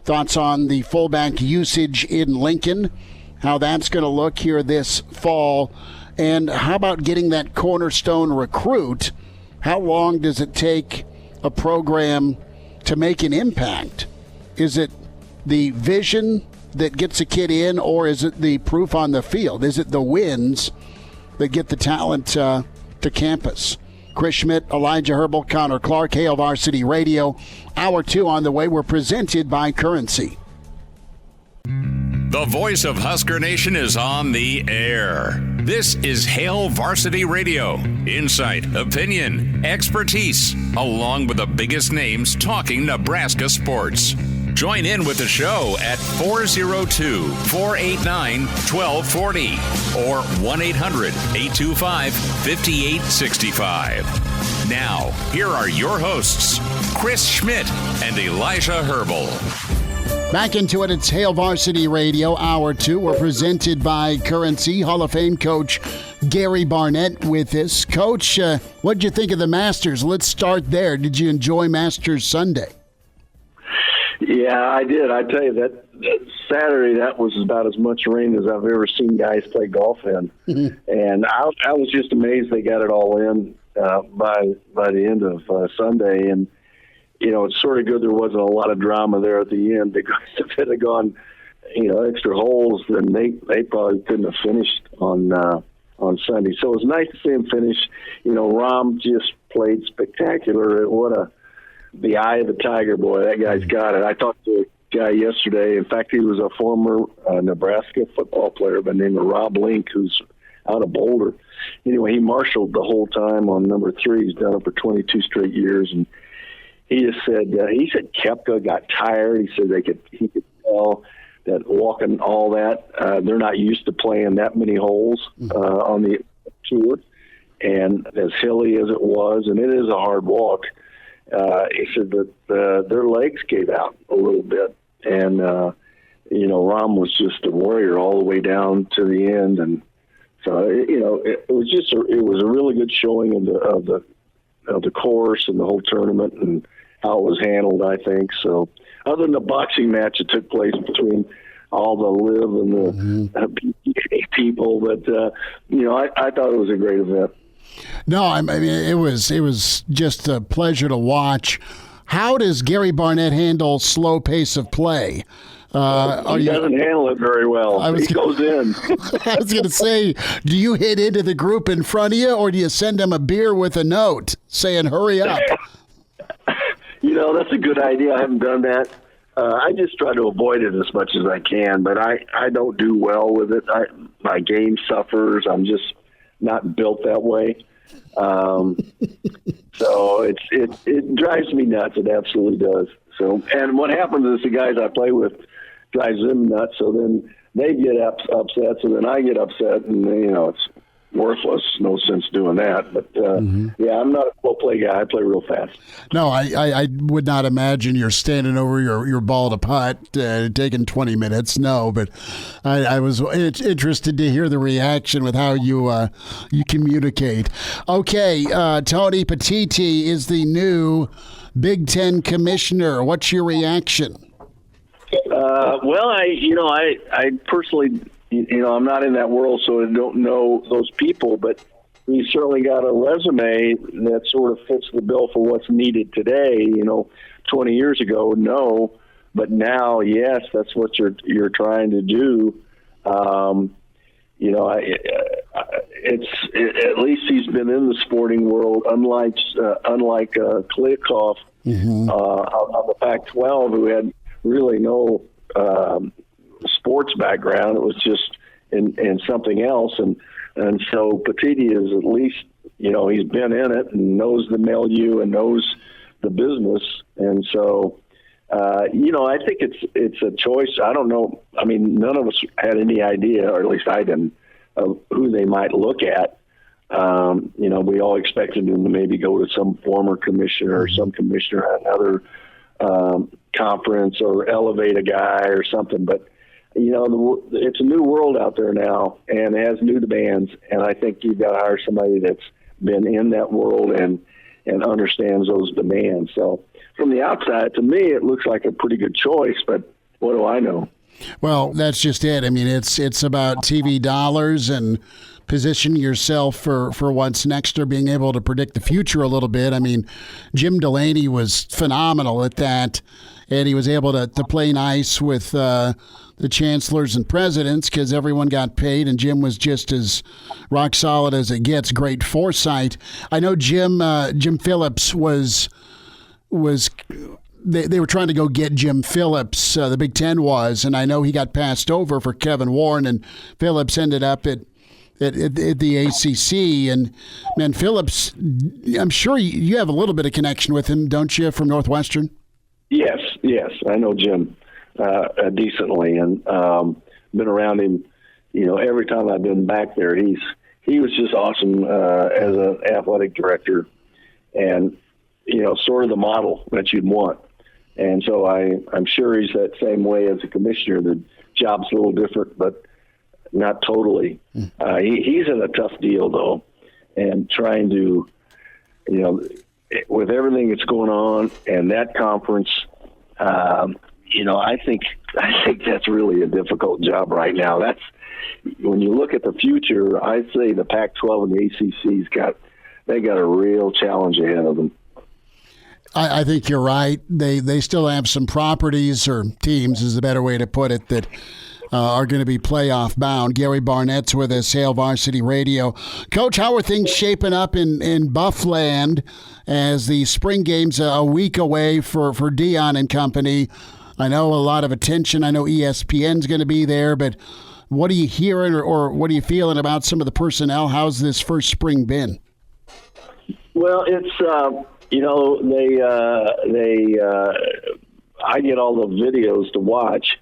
Speaker 2: thoughts on the fullback usage in Lincoln, how that's going to look here this fall, and how about getting that cornerstone recruit? How long does it take a program to make an impact? Is it the vision that gets a kid in, or is it the proof on the field? Is it the wins that get the talent to campus? Chris Schmidt, Elijah Herbel, Connor Clark, Hail Varsity Radio. Hour 2 on the way. We're presented by Currency.
Speaker 1: The voice of Husker Nation is on the air. This is Hail Varsity Radio. Insight, opinion, expertise, along with the biggest names talking Nebraska sports. Join in with the show at 402-489-1240 or 1-800-825-5865. Now, here are your hosts, Chris Schmidt and Elijah Herbel.
Speaker 2: Back into it. It's Hail Varsity Radio, Hour 2. We're presented by Currency. Hall of Fame coach Gary Barnett with us. Coach, what'd you think of the Masters? Let's start there. Did you enjoy Masters Sunday?
Speaker 8: Yeah, I did. I tell you, that Saturday, that was about as much rain as I've ever seen guys play golf in. And I was just amazed they got it all in by the end of Sunday. And, it's sort of good there wasn't a lot of drama there at the end, because if it had gone, extra holes, then they probably couldn't have finished on Sunday. So it was nice to see him finish. Rahm just played spectacular. The eye of the tiger, boy, that guy's got it. I talked to a guy yesterday. In fact, he was a former Nebraska football player by the name of Rob Link, who's out of Boulder. Anyway, he marshaled the whole time on number 3. He's done it for 22 straight years, and he just said Koepka got tired. He said he could tell that walking all that, they're not used to playing that many holes on the tour, and as hilly as it was, and it is a hard walk. He said that their legs gave out a little bit, and Rahm was just a warrior all the way down to the end, and so it was a really good showing of the course and the whole tournament and how it was handled, I think. So, other than the boxing match that took place between all the live and the PGA people, but I thought it was a great event.
Speaker 2: No, I mean it was just a pleasure to watch. How does Gary Barnett handle slow pace of play?
Speaker 8: He doesn't handle it very well. He goes in.
Speaker 2: I was going to say, do you hit into the group in front of you, or do you send them a beer with a note saying, hurry up?
Speaker 8: That's a good idea. I haven't done that. I just try to avoid it as much as I can, but I don't do well with it. My game suffers. I'm just not built that way. So it drives me nuts. It absolutely does. So, and what happens is the guys I play with drives them nuts. So then they get upset. So then I get upset, and it's worthless. No sense doing that. But yeah, I'm not a slow play guy. I play real fast.
Speaker 2: No, I would not imagine you're standing over your ball to putt, taking 20 minutes. No, but I was interested to hear the reaction with how you communicate. Okay, Tony Petitti is the new Big Ten commissioner. What's your reaction?
Speaker 8: Well, I personally, I'm not in that world, so I don't know those people, but he's certainly got a resume that sort of fits the bill for what's needed today. 20 years ago, no, but now, yes, that's what you're trying to do. At least he's been in the sporting world, unlike Kliakoff on the Pac-12, who had really no sports background. It was just in something else, and so Petitti is at least he's been in it and knows the milieu and knows the business, and so I think it's a choice. I don't know. I mean, none of us had any idea, or at least I didn't, of who they might look at. We all expected him to maybe go to some former commissioner or some commissioner at another conference, or elevate a guy or something. But it's a new world out there now, and it has new demands. And I think you've got to hire somebody that's been in that world and understands those demands. So from the outside, to me, it looks like a pretty good choice. But what do I know?
Speaker 2: Well, that's just it. I mean, it's about TV dollars and positioning yourself for what's next, or being able to predict the future a little bit. I mean, Jim Delaney was phenomenal at that, and he was able to play nice with the chancellors and presidents because everyone got paid, and Jim was just as rock solid as it gets. Great foresight. I know Jim Phillips was they were trying to go get Jim Phillips, the Big Ten was, and I know he got passed over for Kevin Warren, and Phillips ended up at the ACC. And, man, Phillips, I'm sure you have a little bit of connection with him, don't you, from Northwestern?
Speaker 8: Yes, I know Jim decently, and been around him, every time I've been back there. He was just awesome as an athletic director, and, sort of the model that you'd want. And so I'm sure he's that same way as a commissioner. The job's a little different, but not totally. He's in a tough deal, though, and trying to, with everything that's going on and that conference, I think that's really a difficult job right now. That's when you look at the future. I'd say the Pac-12 and the ACC's got a real challenge ahead of them.
Speaker 2: I think you're right. They still have some properties, or teams is a better way to put it, that are going to be playoff bound. Gary Barnett's with us, Hail Varsity Radio. Coach, how are things shaping up in Buffland as the spring game's a week away for Dion and company? I know a lot of attention. I know ESPN's going to be there, but what are you hearing or what are you feeling about some of the personnel? How's this first spring been?
Speaker 8: Well, it's I get all the videos to watch,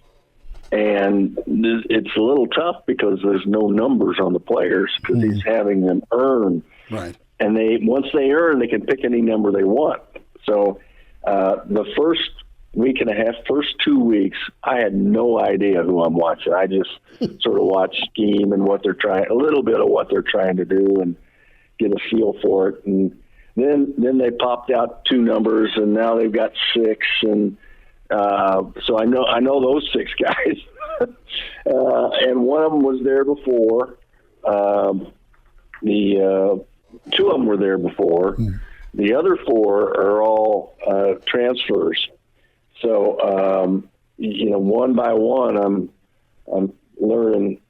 Speaker 8: and it's a little tough because there's no numbers on the players because he's having them earn.
Speaker 2: Right.
Speaker 8: And once they earn, they can pick any number they want. So the first week and a half, first 2 weeks, I had no idea who I'm watching. I just sort of watch scheme and a little bit of what they're trying to do, and get a feel for it. And then they popped out 2 numbers, and now they've got 6, and so I know those 6 guys. And one of them was there before. The 2 of them were there before. The other 4 are all transfers. So one by one, I'm learning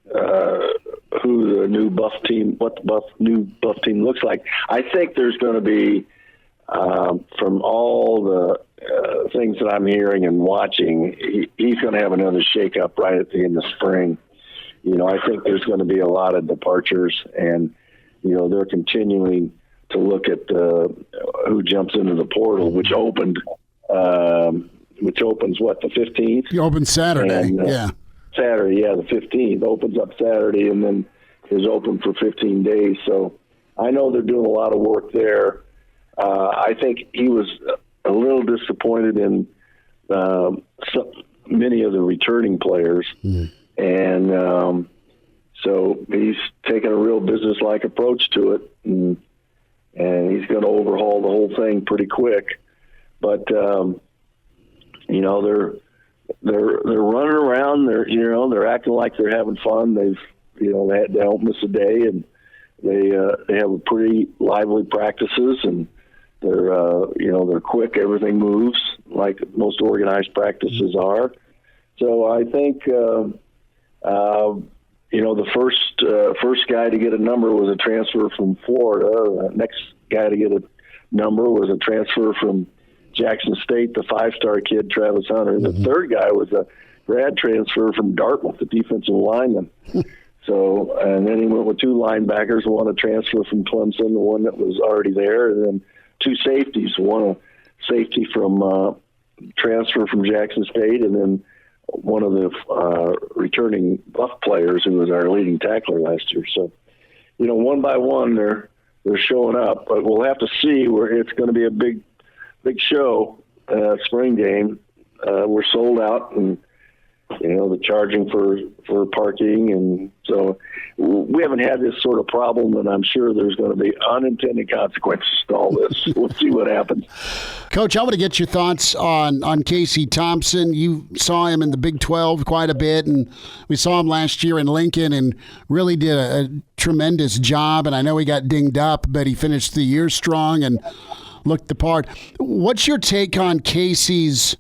Speaker 8: who the new Buff team, what the new Buff team looks like. I think there's going to be, from all the things that I'm hearing and watching, he's going to have another shakeup right at the end of spring. I think there's going to be a lot of departures, and they're continuing to look at who jumps into the portal, which opens what, the 15th?
Speaker 2: You open Saturday,
Speaker 8: and,
Speaker 2: yeah.
Speaker 8: Saturday, yeah, the 15th opens up Saturday, and then is open for 15 days. So I know they're doing a lot of work there. I think he was a little disappointed in many of the returning players, and so he's taken a real business-like approach to it, and he's going to overhaul the whole thing pretty quick. But they're running around. They're acting like they're having fun. They don't miss a day, and they have pretty lively practices, and they're quick. Everything moves like most organized practices are. So I think the first guy to get a number was a transfer from Florida. The next guy to get a number was a transfer from Jackson State, the 5-star kid, Travis Hunter. The third guy was a grad transfer from Dartmouth, the defensive lineman. So, and then he went with 2 linebackers, one a transfer from Clemson, the one that was already there, and then 2 safeties, one a safety from transfer from Jackson State, and then one of the returning Buff players who was our leading tackler last year. So, one by one they're showing up, but we'll have to see where it's going to be a big show, spring game. We're sold out, and the charging for parking, and so we haven't had this sort of problem, and I'm sure there's going to be unintended consequences to all this. We'll see what happens.
Speaker 2: Coach, I want to get your thoughts on Casey Thompson. You saw him in the Big 12 quite a bit, and we saw him last year in Lincoln and really did a tremendous job, and I know he got dinged up, but he finished the year strong and looked the part. What's your take on Casey's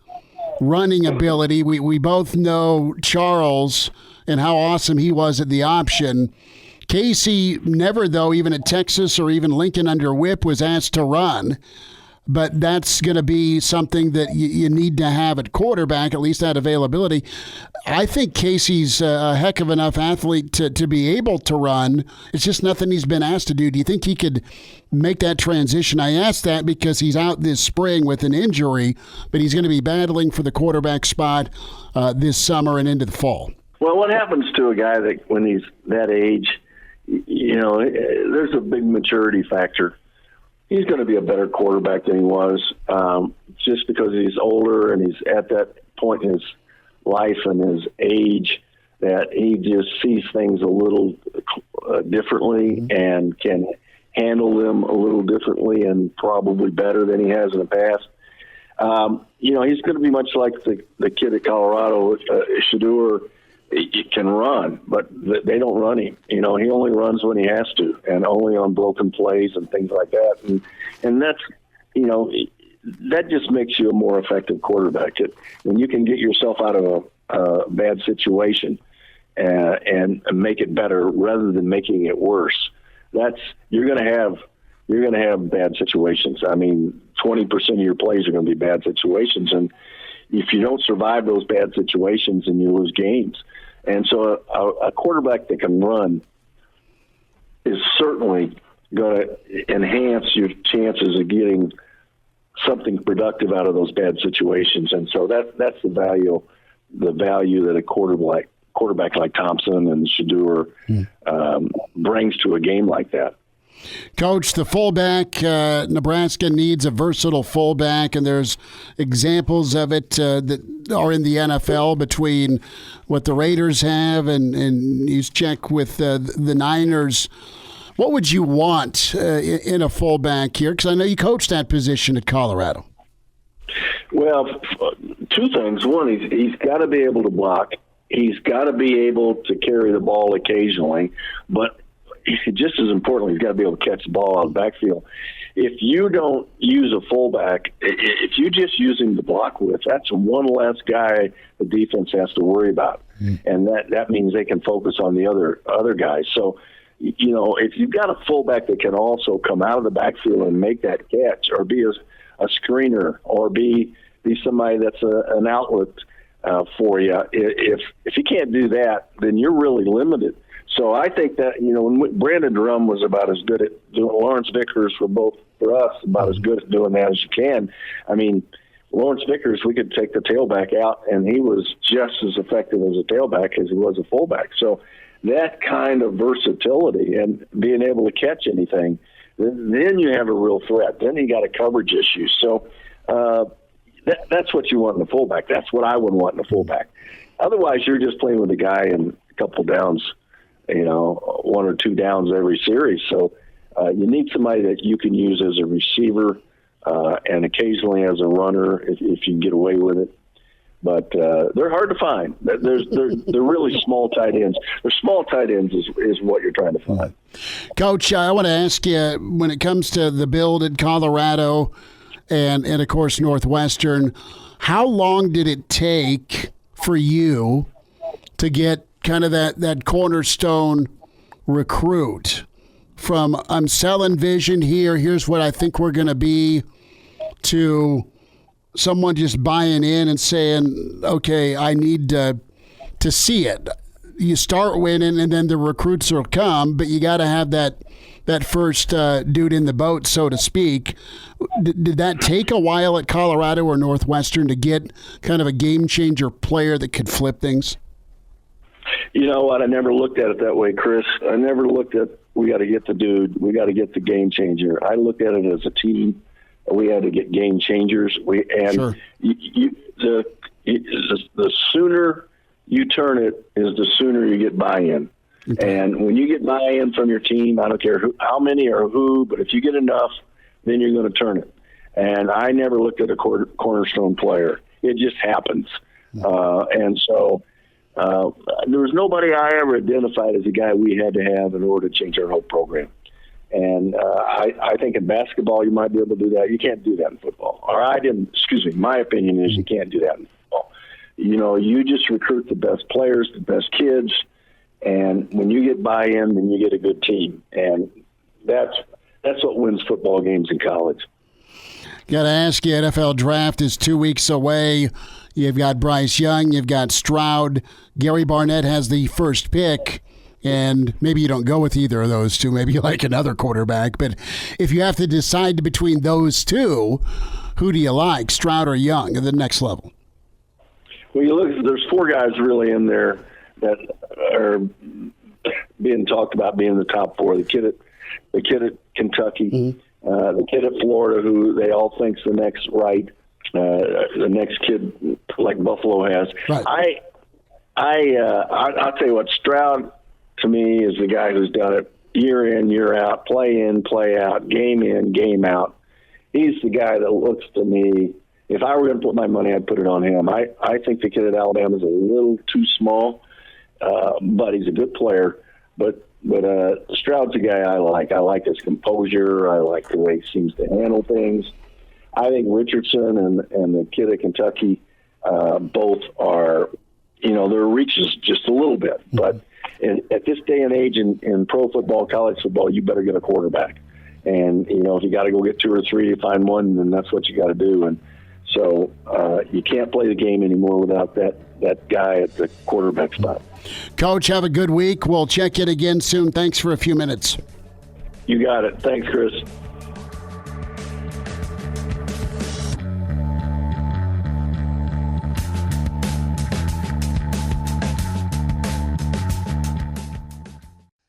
Speaker 2: running ability? We both know Charles and how awesome he was at the option. Casey never, though, even at Texas or even Lincoln under Whip, was asked to run. But that's going to be something that you need to have at quarterback, at least that availability. I think Casey's a heck of enough athlete to be able to run. It's just nothing he's been asked to do. Do you think he could make that transition? I ask that because he's out this spring with an injury, but he's going to be battling for the quarterback spot this summer and into the fall.
Speaker 8: Well, what happens to a guy that when he's that age, there's a big maturity factor. He's going to be a better quarterback than he was just because he's older and he's at that point in his life and his age that he just sees things a little differently and can handle them a little differently and probably better than he has in the past. He's going to be much like the kid at Colorado, Shadur. He can run, but they don't run him. He only runs when he has to, and only on broken plays and things like that. And that's, that just makes you a more effective quarterback. When you can get yourself out of a bad situation and make it better rather than making it worse, you're going to have bad situations. I mean, 20% of your plays are going to be bad situations, and if you don't survive those bad situations, then you lose games. And so a quarterback that can run is certainly going to enhance your chances of getting something productive out of those bad situations. And so that's the value that a quarterback like Thompson and Shadur brings to a game like that.
Speaker 2: Coach, the fullback, Nebraska needs a versatile fullback, and there's examples of it that are in the NFL between what the Raiders have and you check with the Niners. What would you want in a fullback here? Because I know you coached that position at Colorado.
Speaker 8: Well, 2 things. One, he's got to be able to block. He's got to be able to carry the ball occasionally, but just as importantly, he's got to be able to catch the ball out of the backfield. if you don't use a fullback, if you're just using the block width, that's one less guy the defense has to worry about. And that means they can focus on the other guys. So, you know, if you've got a fullback that can also come out of the backfield and make that catch, or be a screener, or be somebody that's an outlet for you, if you can't do that, then you're really limited. So I think that, you know, when Brandon Drum was about as good at doing, Lawrence Vickers for us, about as good at doing that as you can. I mean, Lawrence Vickers, we could take the tailback out, and he was just as effective as a tailback as he was a fullback. So that kind of versatility and being able to catch anything, then you have a real threat. Then you got a coverage issue. So that's what you want in a fullback. That's what I would want in a fullback. Otherwise, you're just playing with a guy in a couple downs, you know, 1 or 2 downs every series. So you need somebody that you can use as a receiver and occasionally as a runner if you can get away with it. But they're hard to find. They're really small tight ends. They're small tight ends is what you're trying to find.
Speaker 2: Coach, I want to ask you, when it comes to the build in Colorado and of course Northwestern, how long did it take for you to get kind of that cornerstone recruit from I'm selling vision here, here's what I think we're going to be, to someone just buying in and saying, okay, I need to see it? You start winning and then the recruits will come, but you got to have that first dude in the boat, so to speak. Did that take a while at Colorado or Northwestern to get kind of a game changer player that could flip things?
Speaker 8: You know what? I never looked at it that way, Chris. I never looked at, we got to get the dude, we got to get the game changer. I looked at it as a team. We had to get game changers. Sure. The sooner you turn it is the sooner you get buy-in. Okay. And when you get buy-in from your team, I don't care how many or who, but if you get enough, then you're going to turn it. And I never looked at a cornerstone player. It just happens. And so there was nobody I ever identified as a guy we had to have in order to change our whole program. And I think in basketball you might be able to do that. You can't do that in football. My opinion is you can't do that in football. You know, you just recruit the best players, the best kids, and when you get buy-in, then you get a good team. And that's what wins football games in college.
Speaker 2: Got to ask you, NFL draft is 2 weeks away. You've got Bryce Young, you've got Stroud. Gary Barnett has the first pick. And maybe you don't go with either of those two, maybe you like another quarterback. But if you have to decide between those two, who do you like, Stroud or Young, at the next level?
Speaker 8: Well, you look, there's 4 guys really in there that are being talked about being the top 4. The kid at Kentucky, the kid at Florida, who they all think's the next the next kid like Buffalo has. Right. I'll tell you what, Stroud, to me, is the guy who's done it year in, year out, play in, play out, game in, game out. He's the guy that looks to me, if I were going to put my money, I'd put it on him. I think the kid at Alabama is a little too small, but he's a good player. But Stroud's a guy I like. I like his composure. I like the way he seems to handle things. I think Richardson and the kid at Kentucky both are, their reach is just a little bit, but at this day and age in pro football, college football, you better get a quarterback. And, if you got to go get 2 or 3 to find one, then that's what you got to do. And so you can't play the game anymore without that guy at the quarterback spot.
Speaker 2: Coach, have a good week. We'll check in again soon. Thanks for a few minutes.
Speaker 8: You got it. Thanks, Chris.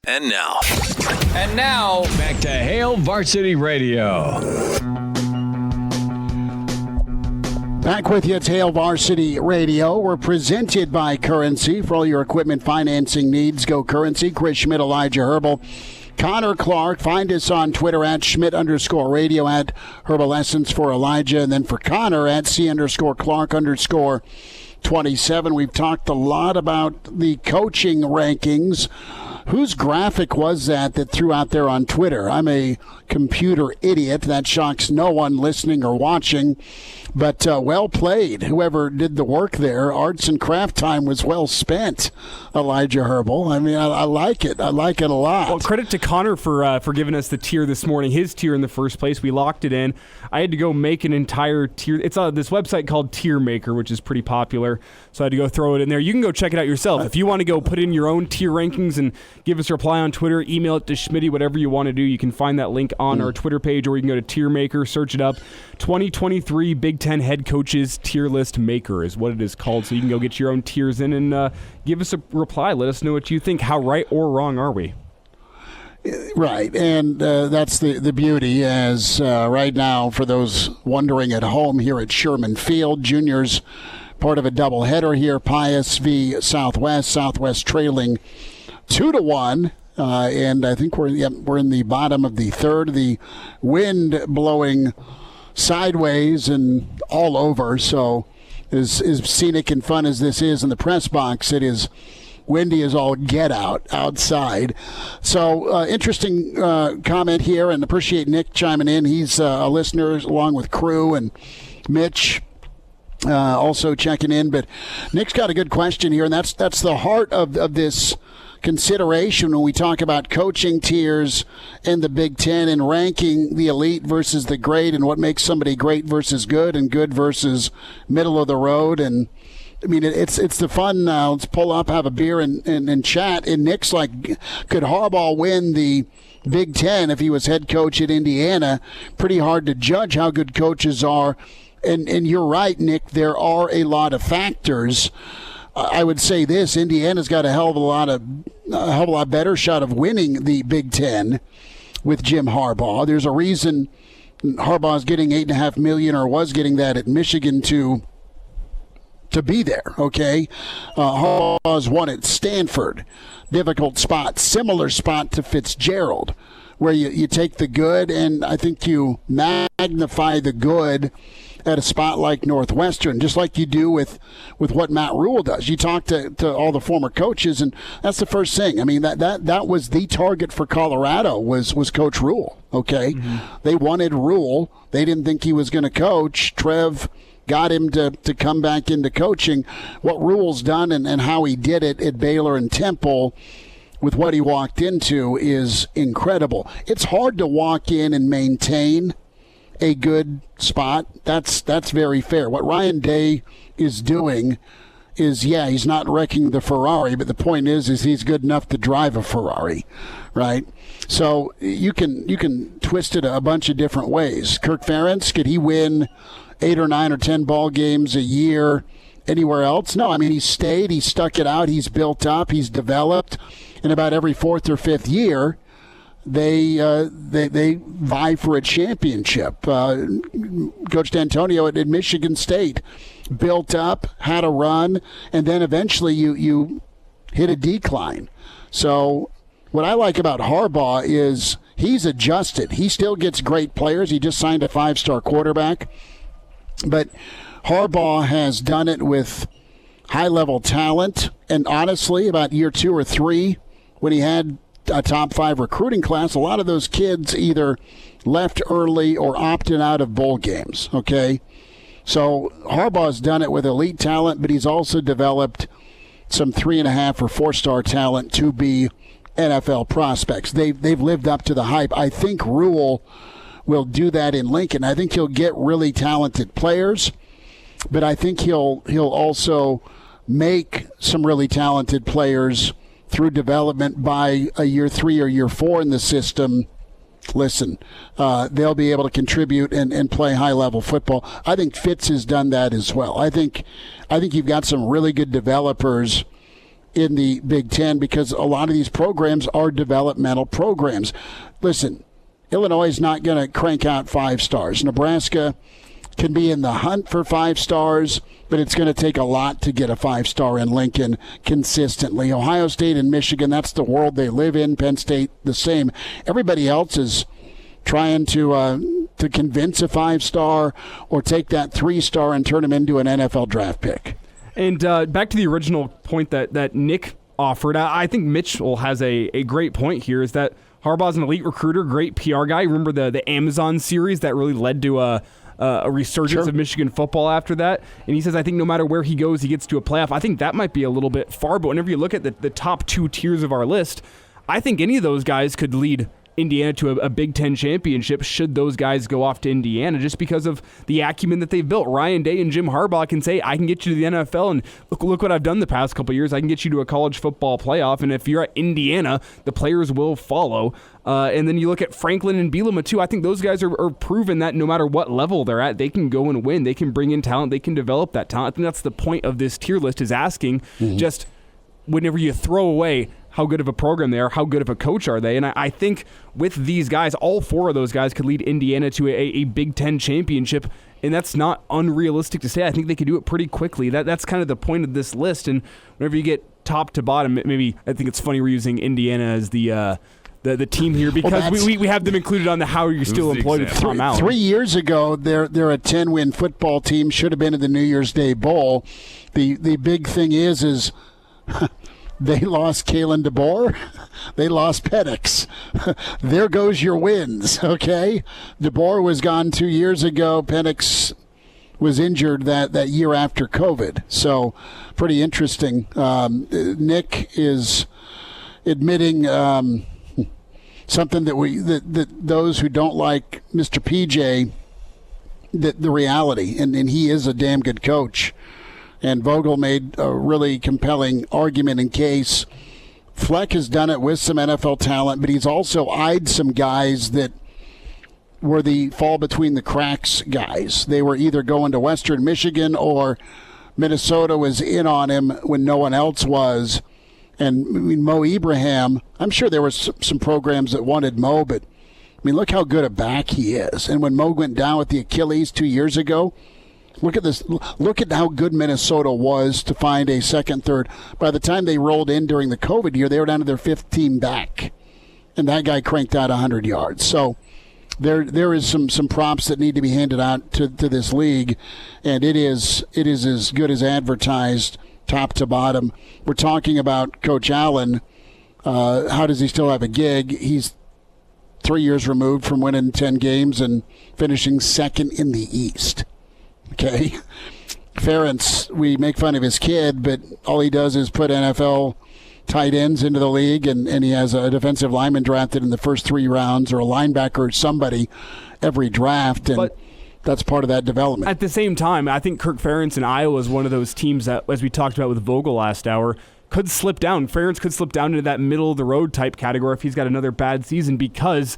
Speaker 5: And now, back to Hail Varsity Radio.
Speaker 2: Back with you at Hail Varsity Radio. We're presented by Currency. For all your equipment financing needs, go Currency. Chris Schmidt, Elijah Herbel, Connor Clark. Find us on Twitter at Schmidt_radio, at Herbal Essence for Elijah, and then for Connor at C_Clark_27. We've talked a lot about the coaching rankings Whose graphic was that threw out there on Twitter? I'm a computer idiot. That shocks no one listening or watching. But well played, whoever did the work there. Arts and craft time was well spent, Elijah Herbel. I mean, I like it. I like it a lot.
Speaker 4: Well, credit to Connor for giving us the tier this morning, his tier in the first place. We locked it in. I had to go make an entire tier. It's on this website called Tier Maker, which is pretty popular, so I had to go throw it in there. You can go check it out yourself. If you want to go put in your own tier rankings and give us a reply on Twitter, email it to Schmidt, whatever you want to do, you can find that link on our Twitter page, or you can go to Tier Maker, search it up. 2023 Big Ten Head Coaches Tier List Maker is what it is called, so you can go get your own tiers in and give us a reply. Let us know what you think. How right or wrong are we?
Speaker 2: Right, and that's the beauty, as right now, for those wondering at home here at Sherman Field, juniors part of a doubleheader here, Pius v. Southwest trailing 2-1. And I think we're in the bottom of the third. The wind blowing sideways and all over. So as scenic and fun as this is in the press box, it is windy as all get out outside. So interesting comment here, and appreciate Nick chiming in. He's a listener along with Crew and Mitch. Also checking in, but Nick's got a good question here, and that's the heart of this consideration when we talk about coaching tiers in the Big Ten and ranking the elite versus the great, and what makes somebody great versus good and good versus middle of the road. And I mean, it's the fun now. Let's pull up, have a beer, and chat. And Nick's like, could Harbaugh win the Big Ten if he was head coach at Indiana? Pretty hard to judge how good coaches are. And you're right, Nick, there are a lot of factors. I would say this: Indiana's got a hell of a lot better shot of winning the Big Ten with Jim Harbaugh. There's a reason Harbaugh's getting $8.5 million, or was getting that at Michigan to be there. Okay, Harbaugh's won at Stanford, difficult spot, similar spot to Fitzgerald, where you take the good, and I think you magnify the good at a spot like Northwestern, just like you do with what Matt Rule does. You talk to all the former coaches, and that's the first thing. I mean, that was the target for Colorado was Coach Rule, okay? Mm-hmm. They wanted Rule. They didn't think he was going to coach. Trev got him to come back into coaching. What Rule's done and how he did it at Baylor and Temple with what he walked into is incredible. It's hard to walk in and maintain a good spot. That's very fair. What Ryan Day is doing is, he's not wrecking the Ferrari, but the point is he's good enough to drive a Ferrari, right? So you can twist it a bunch of different ways. Kirk Ferentz, could he win 8 or 9 or 10 ball games a year anywhere else? No, I mean, he stayed, he stuck it out, he's built up, he's developed. In about every 4th or 5th year, they vie for a championship. Coach D'Antonio at Michigan State built up, had a run, and then eventually you hit a decline. So what I like about Harbaugh is he's adjusted. He still gets great players. He just signed a 5-star quarterback. But Harbaugh has done it with high-level talent, and honestly, about year 2 or 3, when he had a top 5 recruiting class, a lot of those kids either left early or opted out of bowl games, okay? So Harbaugh's done it with elite talent, but he's also developed some 3.5 or 4-star talent to be NFL prospects. They've lived up to the hype. I think Rule will do that in Lincoln. I think he'll get really talented players, but I think he'll also make some really talented players through development by a year 3 or year 4 in the system. Listen, they'll be able to contribute and play high-level football. I think Fitz has done that as well. I think you've got some really good developers in the Big Ten, because a lot of these programs are developmental programs. Listen, Illinois is not going to crank out 5 stars. Nebraska can be in the hunt for 5 stars, but it's going to take a lot to get a 5-star in Lincoln consistently. Ohio State and Michigan, that's the world they live in. Penn State, the same. Everybody else is trying to convince a 5-star or take that 3-star and turn him into an NFL draft pick.
Speaker 4: And back to the original point that Nick offered. I think Mitchell has a great point here, is that Harbaugh's an elite recruiter, great PR guy. Remember the Amazon series that really led to a resurgence of Michigan football after that? And he says, I think no matter where he goes, he gets to a playoff. I think that might be a little bit far, but whenever you look at the top 2 tiers of our list, I think any of those guys could lead Indiana to a Big Ten championship should those guys go off to Indiana, just because of the acumen that they've built. Ryan Day and Jim Harbaugh can say, I can get you to the NFL, and look what I've done the past couple of years. I can get you to a college football playoff, and if you're at Indiana, the players will follow. And then you look at Franklin and Bielema, too. I think those guys are proven that no matter what level they're at, they can go and win. They can bring in talent. They can develop that talent. I think that's the point of this tier list, is asking just whenever you throw away how good of a program they are, how good of a coach are they? And I think with these guys, all 4 of those guys could lead Indiana to a Big Ten championship, and that's not unrealistic to say. I think they could do it pretty quickly. That's kind of the point of this list, and whenever you get top to bottom, maybe I think it's funny we're using Indiana as the team here, because we have them included on the How Are You Still Employed with Tom Allen.
Speaker 2: 3 years ago, they're a 10-win football team, should have been in the New Year's Day Bowl. The big thing is they lost Kalen DeBoer. They lost Penix. There goes your wins, okay? DeBoer was gone 2 years ago. Penix was injured that year after COVID. So pretty interesting. Nick is admitting something that those who don't like Mr. PJ, the reality, and he is a damn good coach. And Vogel made a really compelling argument in case. Fleck has done it with some NFL talent, but he's also eyed some guys that were the fall between the cracks guys. They were either going to Western Michigan or Minnesota was in on him when no one else was. And I mean, Mo Ibrahim, I'm sure there were some programs that wanted Mo, but I mean, look how good a back he is. And when Mo went down with the Achilles 2 years ago, look at this. Look at how good Minnesota was to find a second, third. By the time they rolled in during the COVID year, they were down to their 5th team back. And that guy cranked out 100 yards. So there is some props that need to be handed out to this league. And it is as good as advertised, top to bottom. We're talking about Coach Allen. How does he still have a gig? He's 3 years removed from winning 10 games and finishing second in the East. Okay, Ferentz, we make fun of his kid, but all he does is put NFL tight ends into the league, and he has a defensive lineman drafted in the first 3 rounds, or a linebacker or somebody every draft, and that's part of that development.
Speaker 4: At the same time, I think Kirk Ferentz in Iowa is one of those teams that, as we talked about with Vogel last hour, could slip down. Ferentz could slip down into that middle-of-the-road type category if he's got another bad season, because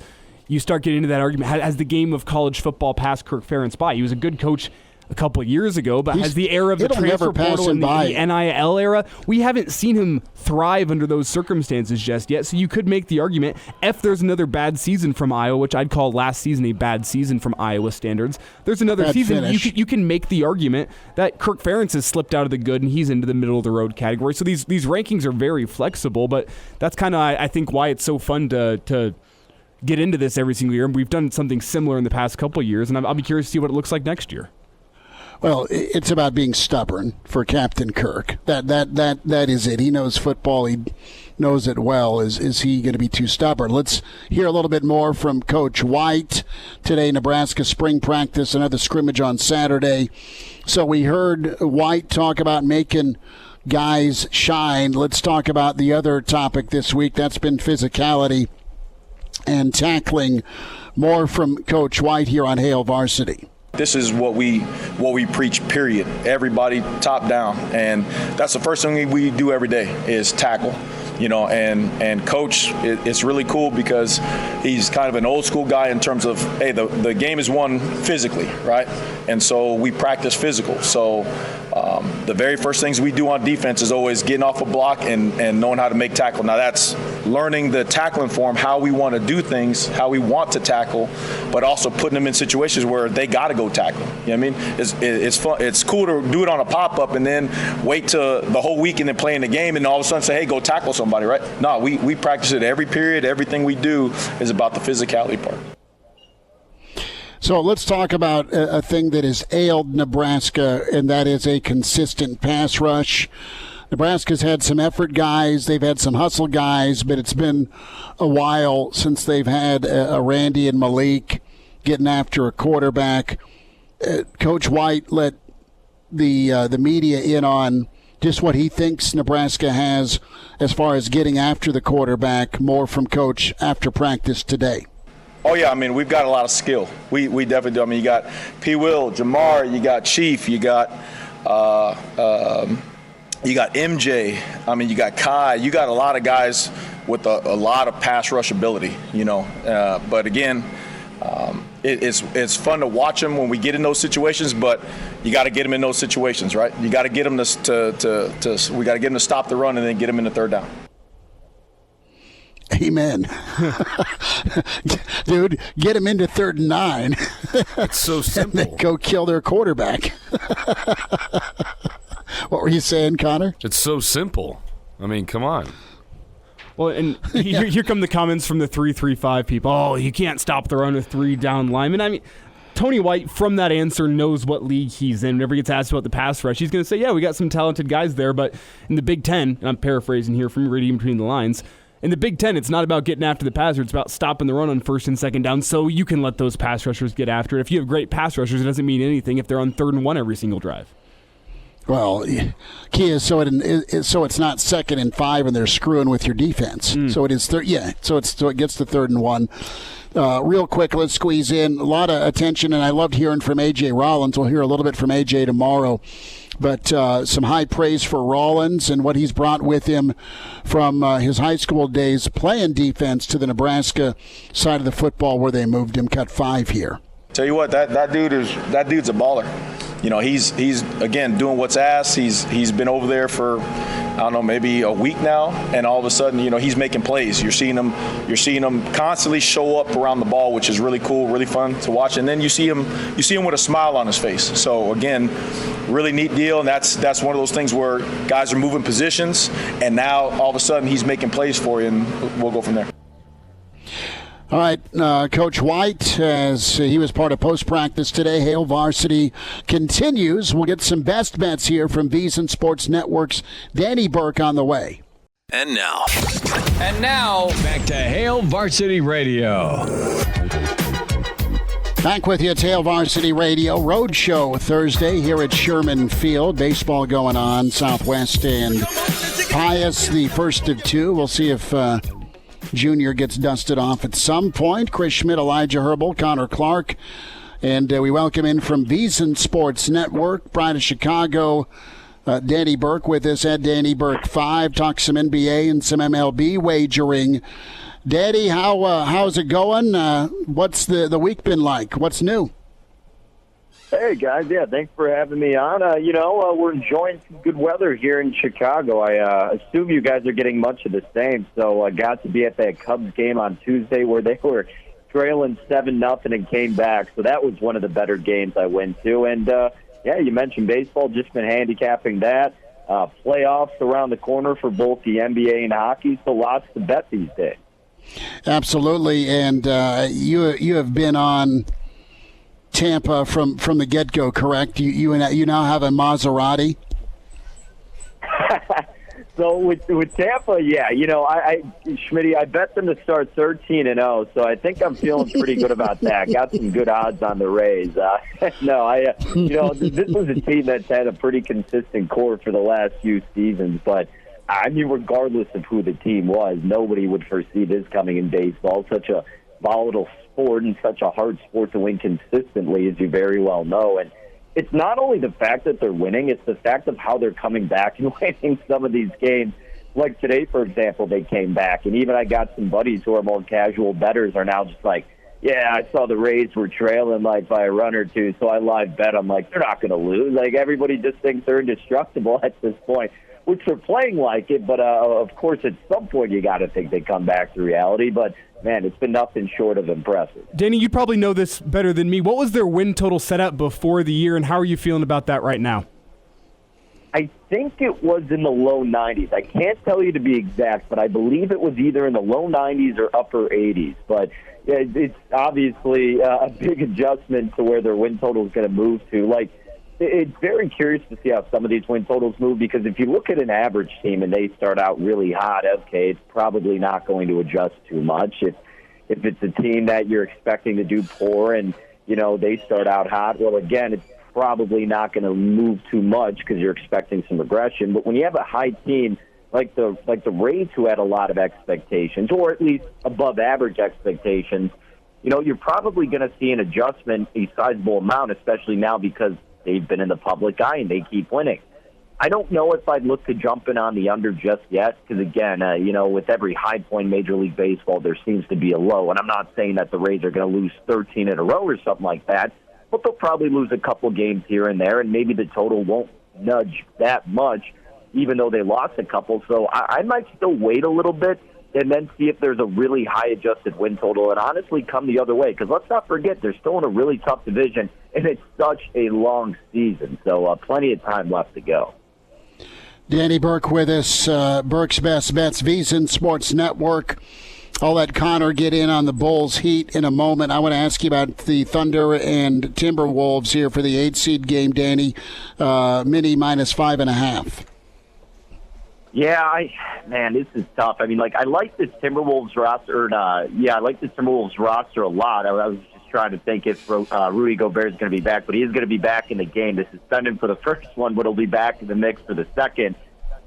Speaker 4: you start getting into that argument. Has the game of college football passed Kirk Ferentz by? He was a good coach a couple of years ago, but has the era of the transfer portal and the NIL era, we haven't seen him thrive under those circumstances just yet. So you could make the argument, if there's another bad season from Iowa, which I'd call last season a bad season from Iowa standards, there's another bad season, you can make the argument that Kirk Ferentz has slipped out of the good and he's into the middle-of-the-road category. So these rankings are very flexible, but that's kind of, I think, why it's so fun to get into this every single year. And we've done something similar in the past couple of years, and I'll be curious to see what it looks like next year.
Speaker 2: Well, it's about being stubborn for Captain Kirk. That is it. He knows football. He knows it well. Is he going to be too stubborn? Let's hear a little bit more from Coach White. Today, Nebraska spring practice, another scrimmage on Saturday. So we heard White talk about making guys shine. Let's talk about the other topic this week. That's been physicality and tackling. More from Coach White here on Hail Varsity.
Speaker 7: This is what we preach, period. Everybody top down. And that's the first thing we do every day is tackle. You know, and Coach, it's really cool because he's kind of an old school guy in terms of, hey, the game is won physically, right? And so we practice physical. So the very first things we do on defense is always getting off a block and knowing how to make tackle. Now that's learning the tackling form, how we want to do things, how we want to tackle, but also putting them in situations where they got to go tackle. You know what I mean? It's fun. It's cool to do it on a pop-up and then wait till the whole week and then play in the game and all of a sudden say, hey, go tackle somebody, right? No, we practice it every period. Everything we do is about the physicality part.
Speaker 2: So let's talk about a thing that has ailed Nebraska, and that is a consistent pass rush. Nebraska's had some effort guys, they've had some hustle guys, but it's been a while since they've had a Randy and Malik getting after a quarterback. Coach White let the media in on just what he thinks Nebraska has as far as getting after the quarterback. More from Coach after practice today.
Speaker 7: Oh, yeah, I mean, we've got a lot of skill. We definitely do. I mean, you got P. Will, Jamar, you got Chief, you got MJ, I mean, you got Kai, you got a lot of guys with a lot of pass rush ability, but again, it's fun to watch them when we get in those situations, but you got to get them in those situations, right? You got to get them we got to get them to stop the run and then get them in the third down.
Speaker 2: Amen. Dude, get them into 3rd and 9.
Speaker 3: It's so simple.
Speaker 2: And then go kill their quarterback. What were you saying, Connor?
Speaker 3: It's so simple. I mean, come on.
Speaker 4: Well, and here come the comments from the 3-3-5 people. Oh, you can't stop the run with 3 down linemen. I mean, Tony White, from that answer, knows what league he's in. Whenever he gets asked about the pass rush, he's going to say, yeah, we got some talented guys there, but in the Big Ten, and I'm paraphrasing here from reading between the lines, in the Big Ten, it's not about getting after the passer. It's about stopping the run on 1st and 2nd down so you can let those pass rushers get after it. If you have great pass rushers, it doesn't mean anything if they're on 3rd and 1 every single drive.
Speaker 2: Well, key is so it's not 2nd and 5 and they're screwing with your defense. So it is so it gets to 3rd and 1. Real quick, let's squeeze in a lot of attention, and I loved hearing from A.J. Rollins. We'll hear a little bit from A.J. tomorrow. But some high praise for Rollins and what he's brought with him from his high school days playing defense to the Nebraska side of the football where they moved him, cut 5 here.
Speaker 7: Tell you what, that dude's a baller. He's again doing what's asked. He's been over there for I don't know, maybe a week now, and all of a sudden, he's making plays. You're seeing him constantly show up around the ball, which is really cool, really fun to watch. And then you see him with a smile on his face. So again, really neat deal, and that's one of those things where guys are moving positions, and now all of a sudden he's making plays for you, and we'll go from there.
Speaker 2: All right, Coach White, as he was part of post-practice today, Hail Varsity continues. We'll get some best bets here from VSiN Sports Network's Danny Burke on the way.
Speaker 5: And now, back to Hail Varsity Radio.
Speaker 2: Back with you at Hail Varsity Radio. Roadshow Thursday here at Sherman Field. Baseball going on, Southwest and Pius, the first of 2. We'll see if Junior gets dusted off at some point. Chris Schmidt, Elijah Herbel, Connor Clark. And we welcome in from VSiN Sports Network, Pride of Chicago, Danny Burke with us at Danny Burke 5. Talk some NBA and some MLB wagering. Daddy, how's it going? What's the week been like? What's new?
Speaker 9: Hey, guys. Yeah, thanks for having me on. We're enjoying some good weather here in Chicago. I assume you guys are getting much of the same. So I got to be at that Cubs game on Tuesday where they were trailing 7-0 and came back. So that was one of the better games I went to. And, you mentioned baseball, just been handicapping that. Playoffs around the corner for both the NBA and hockey, so lots to bet these days.
Speaker 2: Absolutely. And you have been on Tampa from the get-go, correct? You now have a Maserati?
Speaker 9: So with Tampa, yeah, Schmitty, I bet them to start 13-0, so I think I'm feeling pretty good about that. Got some good odds on the Rays. This was a team that's had a pretty consistent core for the last few seasons, but I mean, regardless of who the team was, nobody would foresee this coming in baseball. Such a volatile sport and such a hard sport to win consistently, as you very well know. And it's not only the fact that they're winning, it's the fact of how they're coming back and winning some of these games. Like today, for example, they came back. And even I got some buddies who are more casual bettors are now just like, yeah, I saw the Rays were trailing like by a run or two, so I live bet. I'm like, they're not going to lose. Like, everybody just thinks they're indestructible at this point, which they're playing like it. But, of course, at some point you got to think they come back to reality. But, man, it's been nothing short of impressive.
Speaker 4: Danny, you probably know this better than me. What was their win total set up before the year, and how are you feeling about that right now?
Speaker 9: I think it was in the low 90s. I can't tell you to be exact, but I believe it was either in the low 90s or upper 80s. But it's obviously a big adjustment to where their win total is going to move to. Like, it's very curious to see how some of these win totals move, because if you look at an average team and they start out really hot, okay, it's probably not going to adjust too much. If it's a team that you're expecting to do poor and, they start out hot, well, again, it's probably not going to move too much because you're expecting some regression. But when you have a high team like the Rays, who had a lot of expectations, or at least above average expectations, you're probably going to see an adjustment, a sizable amount, especially now because they've been in the public eye and they keep winning. I don't know if I'd look to jump in on the under just yet because, again, with every high point Major League Baseball, there seems to be a low. And I'm not saying that the Rays are going to lose 13 in a row or something like that, but they'll probably lose a couple games here and there, and maybe the total won't nudge that much, even though they lost a couple. So I might still wait a little bit and then see if there's a really high adjusted win total, and honestly come the other way. Because let's not forget, they're still in a really tough division, and it's such a long season. So plenty of time left to go.
Speaker 2: Danny Burke with us, Burke's Best Bets, VSiN Sports Network. I'll let Connor get in on the Bulls Heat in a moment. I want to ask you about the Thunder and Timberwolves here for the 8-seed game, Danny. Mini minus 5.5.
Speaker 9: Yeah, this is tough. I like this Timberwolves roster. I like this Timberwolves roster a lot. I was just trying to think if Rudy Gobert is going to be back, but he is going to be back in the game. They suspended him for the first one, but he'll be back in the mix for the second.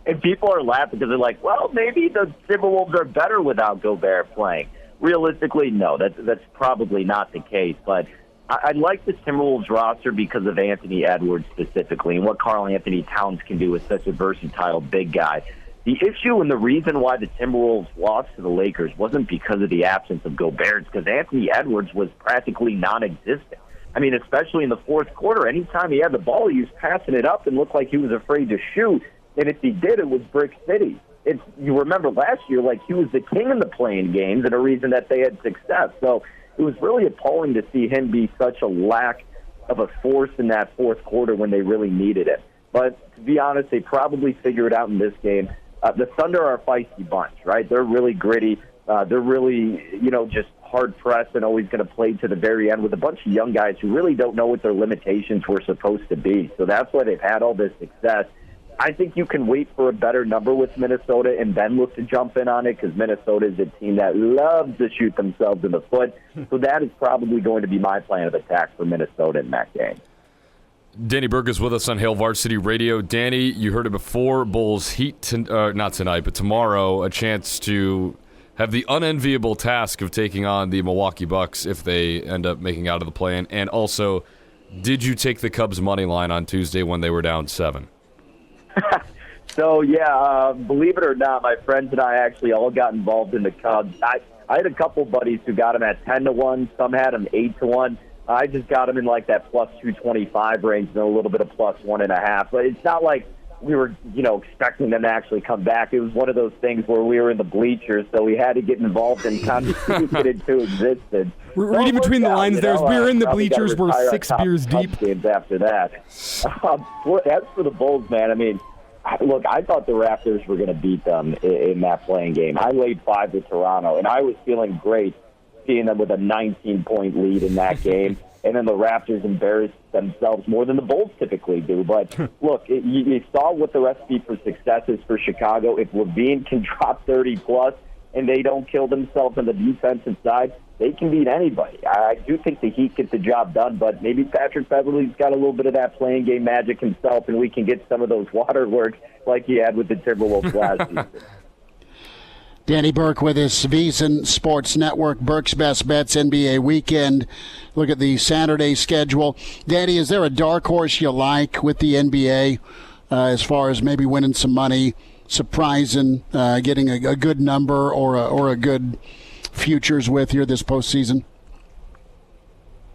Speaker 9: And people are laughing because they're like, well, maybe the Timberwolves are better without Gobert playing. Realistically, no, that's probably not the case. But I like this Timberwolves roster because of Anthony Edwards specifically and what Karl Anthony Towns can do with such a versatile big guy. The issue and the reason why the Timberwolves lost to the Lakers wasn't because of the absence of Gobert. It's because Anthony Edwards was practically non-existent. Especially in the fourth quarter, anytime he had the ball, he was passing it up and looked like he was afraid to shoot. And if he did, it was Brick City. You remember last year, he was the king in the playing games and a reason that they had success. So it was really appalling to see him be such a lack of a force in that fourth quarter when they really needed it. But to be honest, they probably figure it out in this game. The Thunder are a feisty bunch, right? They're really gritty. They're really, just hard-pressed and always going to play to the very end with a bunch of young guys who really don't know what their limitations were supposed to be. So that's why they've had all this success. I think you can wait for a better number with Minnesota and then look to jump in on it because Minnesota is a team that loves to shoot themselves in the foot. So that is probably going to be my plan of attack for Minnesota in that game.
Speaker 3: Danny Burke is with us on Hail Varsity Radio. Danny, you heard it before. Bulls Heat, not tonight, but tomorrow, a chance to have the unenviable task of taking on the Milwaukee Bucks if they end up making out of the play-in. And also, did you take the Cubs' money line on Tuesday when they were down 7?
Speaker 9: So, believe it or not, my friends and I actually all got involved in the Cubs. I had a couple buddies who got them at 10-1. Some had them 8-1. I just got them in that plus 225 range and a little bit of plus 1.5. But it's not like we were, expecting them to actually come back. It was one of those things where we were in the bleachers, so we had to get involved and kind of get into existence.
Speaker 4: Reading between the lines there, we were in the bleachers, we're 6 beers deep.
Speaker 9: Games after that. As for the Bulls, man, look, I thought the Raptors were going to beat them in that playing game. I laid 5 to Toronto, and I was feeling great seeing them with a 19-point lead in that game. And then the Raptors embarrassed themselves more than the Bulls typically do. But, look, you saw what the recipe for success is for Chicago. If Levine can drop 30-plus and they don't kill themselves on the defensive side, they can beat anybody. I do think the Heat get the job done, but maybe Patrick Beverley's got a little bit of that playing game magic himself, and we can get some of those waterworks like he had with the Timberwolves last season.
Speaker 2: Danny Burke with his VSiN Sports Network, Burke's Best Bets NBA Weekend. Look at the Saturday schedule. Danny, is there a dark horse you like with the NBA as far as maybe winning some money, surprising, getting a good number or a good futures with here this postseason?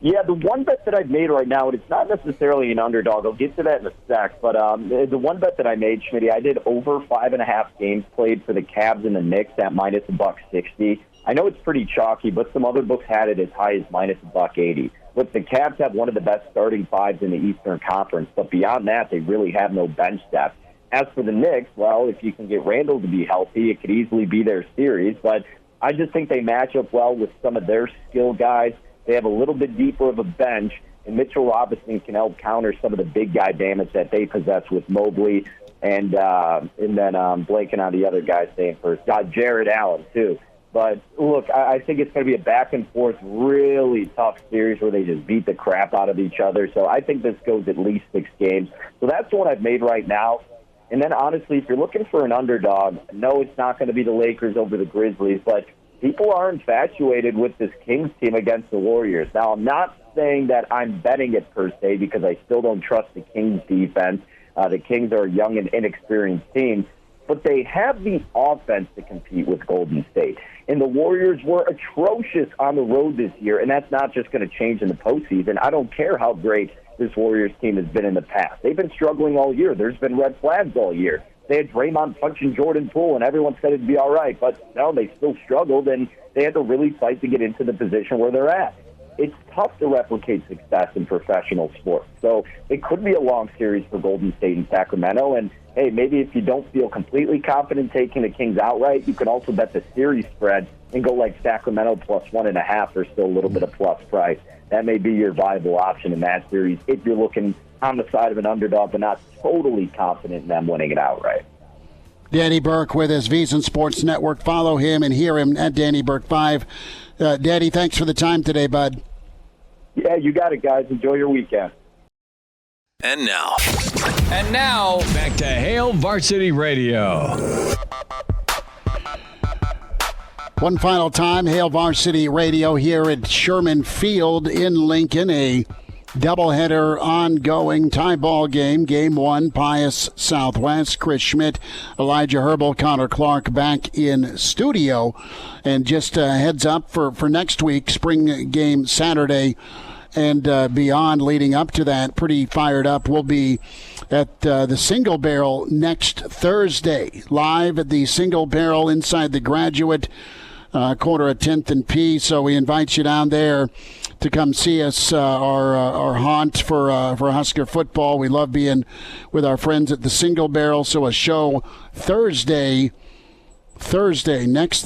Speaker 9: Yeah, the one bet that I've made right now, and it's not necessarily an underdog. I'll get to that in a sec. But the one bet that I made, Schmidt, I did over 5.5 games played for the Cavs and the Knicks at minus $1.60. I know it's pretty chalky, but some other books had it as high as minus $1.80. Look, the Cavs have one of the best starting fives in the Eastern Conference, but beyond that, they really have no bench depth. As for the Knicks, well, if you can get Randall to be healthy, it could easily be their series. But I just think they match up well with some of their skill guys. They have a little bit deeper of a bench, and Mitchell Robinson can help counter some of the big guy damage that they possess with Mobley and then blanking on the other guy's name first, Jared Allen too. But look, I think it's going to be a back and forth, really tough series where they just beat the crap out of each other. So I think this goes at least 6 games. So that's the one I've made right now. And then honestly, if you're looking for an underdog, no, it's not going to be the Lakers over the Grizzlies, but people are infatuated with this Kings team against the Warriors. Now, I'm not saying that I'm betting it per se because I still don't trust the Kings defense. The Kings are a young and inexperienced team, but they have the offense to compete with Golden State. And the Warriors were atrocious on the road this year, and that's not just going to change in the postseason. I don't care how great this Warriors team has been in the past. They've been struggling all year. There's been red flags all year. They had Draymond punching Jordan Poole, and everyone said it'd be all right, but no, they still struggled, and they had to really fight to get into the position where they're at. It's tough to replicate success in professional sports. So it could be a long series for Golden State and Sacramento. And, hey, maybe if you don't feel completely confident taking the Kings outright, you can also bet the series spread and go like Sacramento plus 1.5 or still a little bit of plus price. That may be your viable option in that series if you're looking on the side of an underdog but not totally confident in them winning it outright.
Speaker 2: Danny Burke with his VSiN Sports Network. Follow him and hear him at Danny Burke 5. Danny, thanks for the time today, bud.
Speaker 9: Yeah, you got it, guys. Enjoy your weekend.
Speaker 5: And now, back to Hail Varsity Radio.
Speaker 2: One final time, Hail Varsity Radio here at Sherman Field in Lincoln. A doubleheader ongoing tie ball game. Game 1, Pius Southwest. Chris Schmidt, Elijah Herbel, Connor Clark back in studio. And just a heads up for next week, spring game Saturday and beyond leading up to that, pretty fired up. We'll be at the Single Barrel next Thursday, live at the Single Barrel inside the Graduate, corner at 10th and P. So we invite you down there to come see us, our haunt for Husker football. We love being with our friends at the Single Barrel. So a show next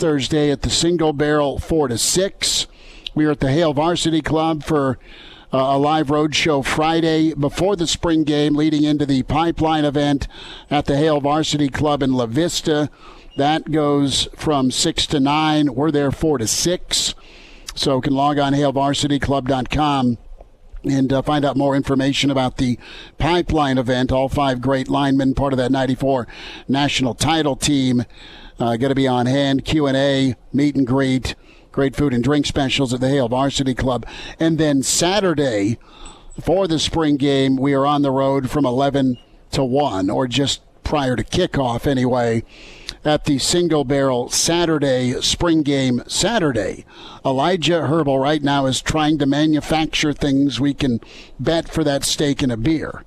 Speaker 2: Thursday at the Single Barrel, 4 to 6. We are at the Hail Varsity Club for a live road show Friday before the spring game, leading into the Pipeline event at the Hail Varsity Club in La Vista. That goes from 6 to 9. We're there 4 to 6. So you can log on hailvarsityclub.com and find out more information about the Pipeline event. All 5 great linemen, part of that 94 national title team, going to be on hand. Q&A, meet and greet, great food and drink specials at the Hail Varsity Club. And then Saturday, for the spring game, we are on the road from 11 to 1, or just prior to kickoff anyway, at the Single Barrel Saturday, spring game Saturday. Elijah Herbel right now is trying to manufacture things we can bet for that steak and a beer,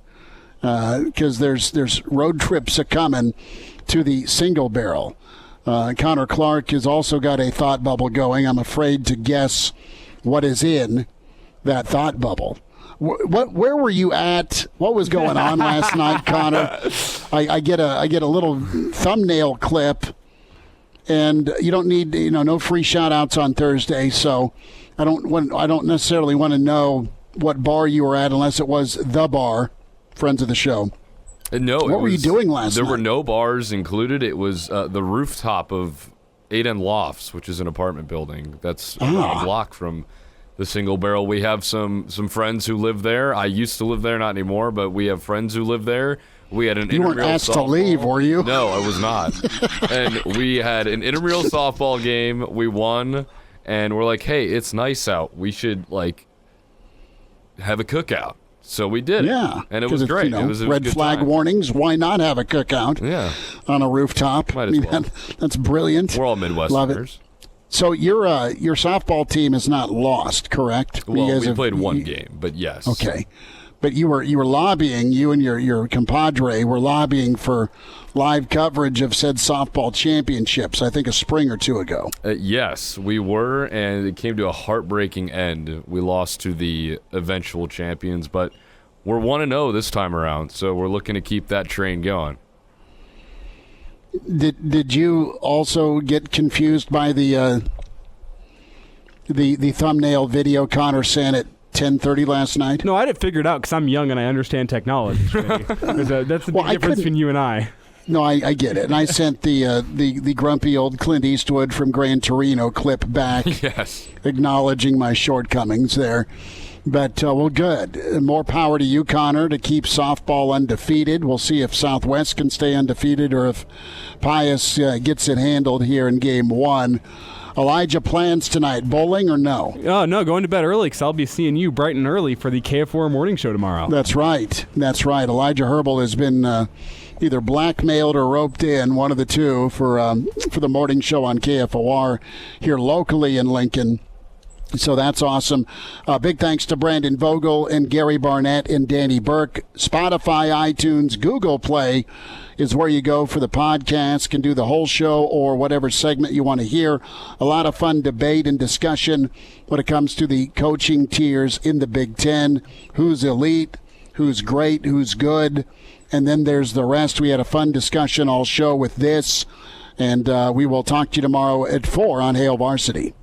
Speaker 2: because there's road trips a-coming to the Single Barrel. Connor Clark has also got a thought bubble going. I'm afraid to guess what is in that thought bubble. Where were you at? What was going on last night, Connor? I get a little thumbnail clip, and you don't need no free shout outs on Thursday, so I don't necessarily want to know what bar you were at unless it was the bar, friends of the show.
Speaker 3: No,
Speaker 2: what were you doing last night?
Speaker 3: There were no bars included. It was the rooftop of 8N Lofts, which is an apartment building that's around a block from the Single Barrel. We have some friends who live there. I used to live there, not anymore, but we have friends who live there. We had an
Speaker 2: You weren't asked to leave, were you?
Speaker 3: No, I was not. And we had an intramural softball game. We won, and we're like, hey, it's nice out. We should have a cookout. So we did.
Speaker 2: Yeah.
Speaker 3: And it was great. It was
Speaker 2: red flag warnings. Why not have a cookout on a rooftop?
Speaker 3: Might as well.
Speaker 2: That's brilliant.
Speaker 3: We're all Midwesterners.
Speaker 2: Love it. So your softball team is not lost, correct?
Speaker 3: Well, we played one game, but yes.
Speaker 2: Okay. But you were lobbying, you and your compadre were lobbying for live coverage of said softball championships, I think a spring or two ago.
Speaker 3: Yes, we were, and it came to a heartbreaking end. We lost to the eventual champions, but we're 1-0 this time around, so we're looking to keep that train going.
Speaker 2: Did you also get confused by the thumbnail video? Connor sent it 10:30 last night?
Speaker 4: No, I had it figured out because I'm young and I understand technology. That's the big difference between you and I.
Speaker 2: No, I get it. And I sent the grumpy old Clint Eastwood from Gran Torino clip back,
Speaker 3: Yes.
Speaker 2: acknowledging my shortcomings there. But, well, good. More power to you, Connor, to keep softball undefeated. We'll see if Southwest can stay undefeated or if Pius gets it handled here in Game 1. Elijah, plans tonight, bowling or no?
Speaker 4: Oh, no, going to bed early because I'll be seeing you bright and early for the KF4 morning show tomorrow.
Speaker 2: That's right. Elijah Herbel has been either blackmailed or roped in, one of the two, for the morning show on KFOR here locally in Lincoln. So that's awesome. Big thanks to Brandon Vogel and Gary Barnett and Danny Burke. Spotify, iTunes, Google Play is where you go for the podcast. Can do the whole show or whatever segment you want to hear. A lot of fun debate and discussion when it comes to the coaching tiers in the Big Ten. Who's elite, who's great, who's good. And then there's the rest. We had a fun discussion all show with this. And we will talk to you tomorrow at 4 on Hail Varsity.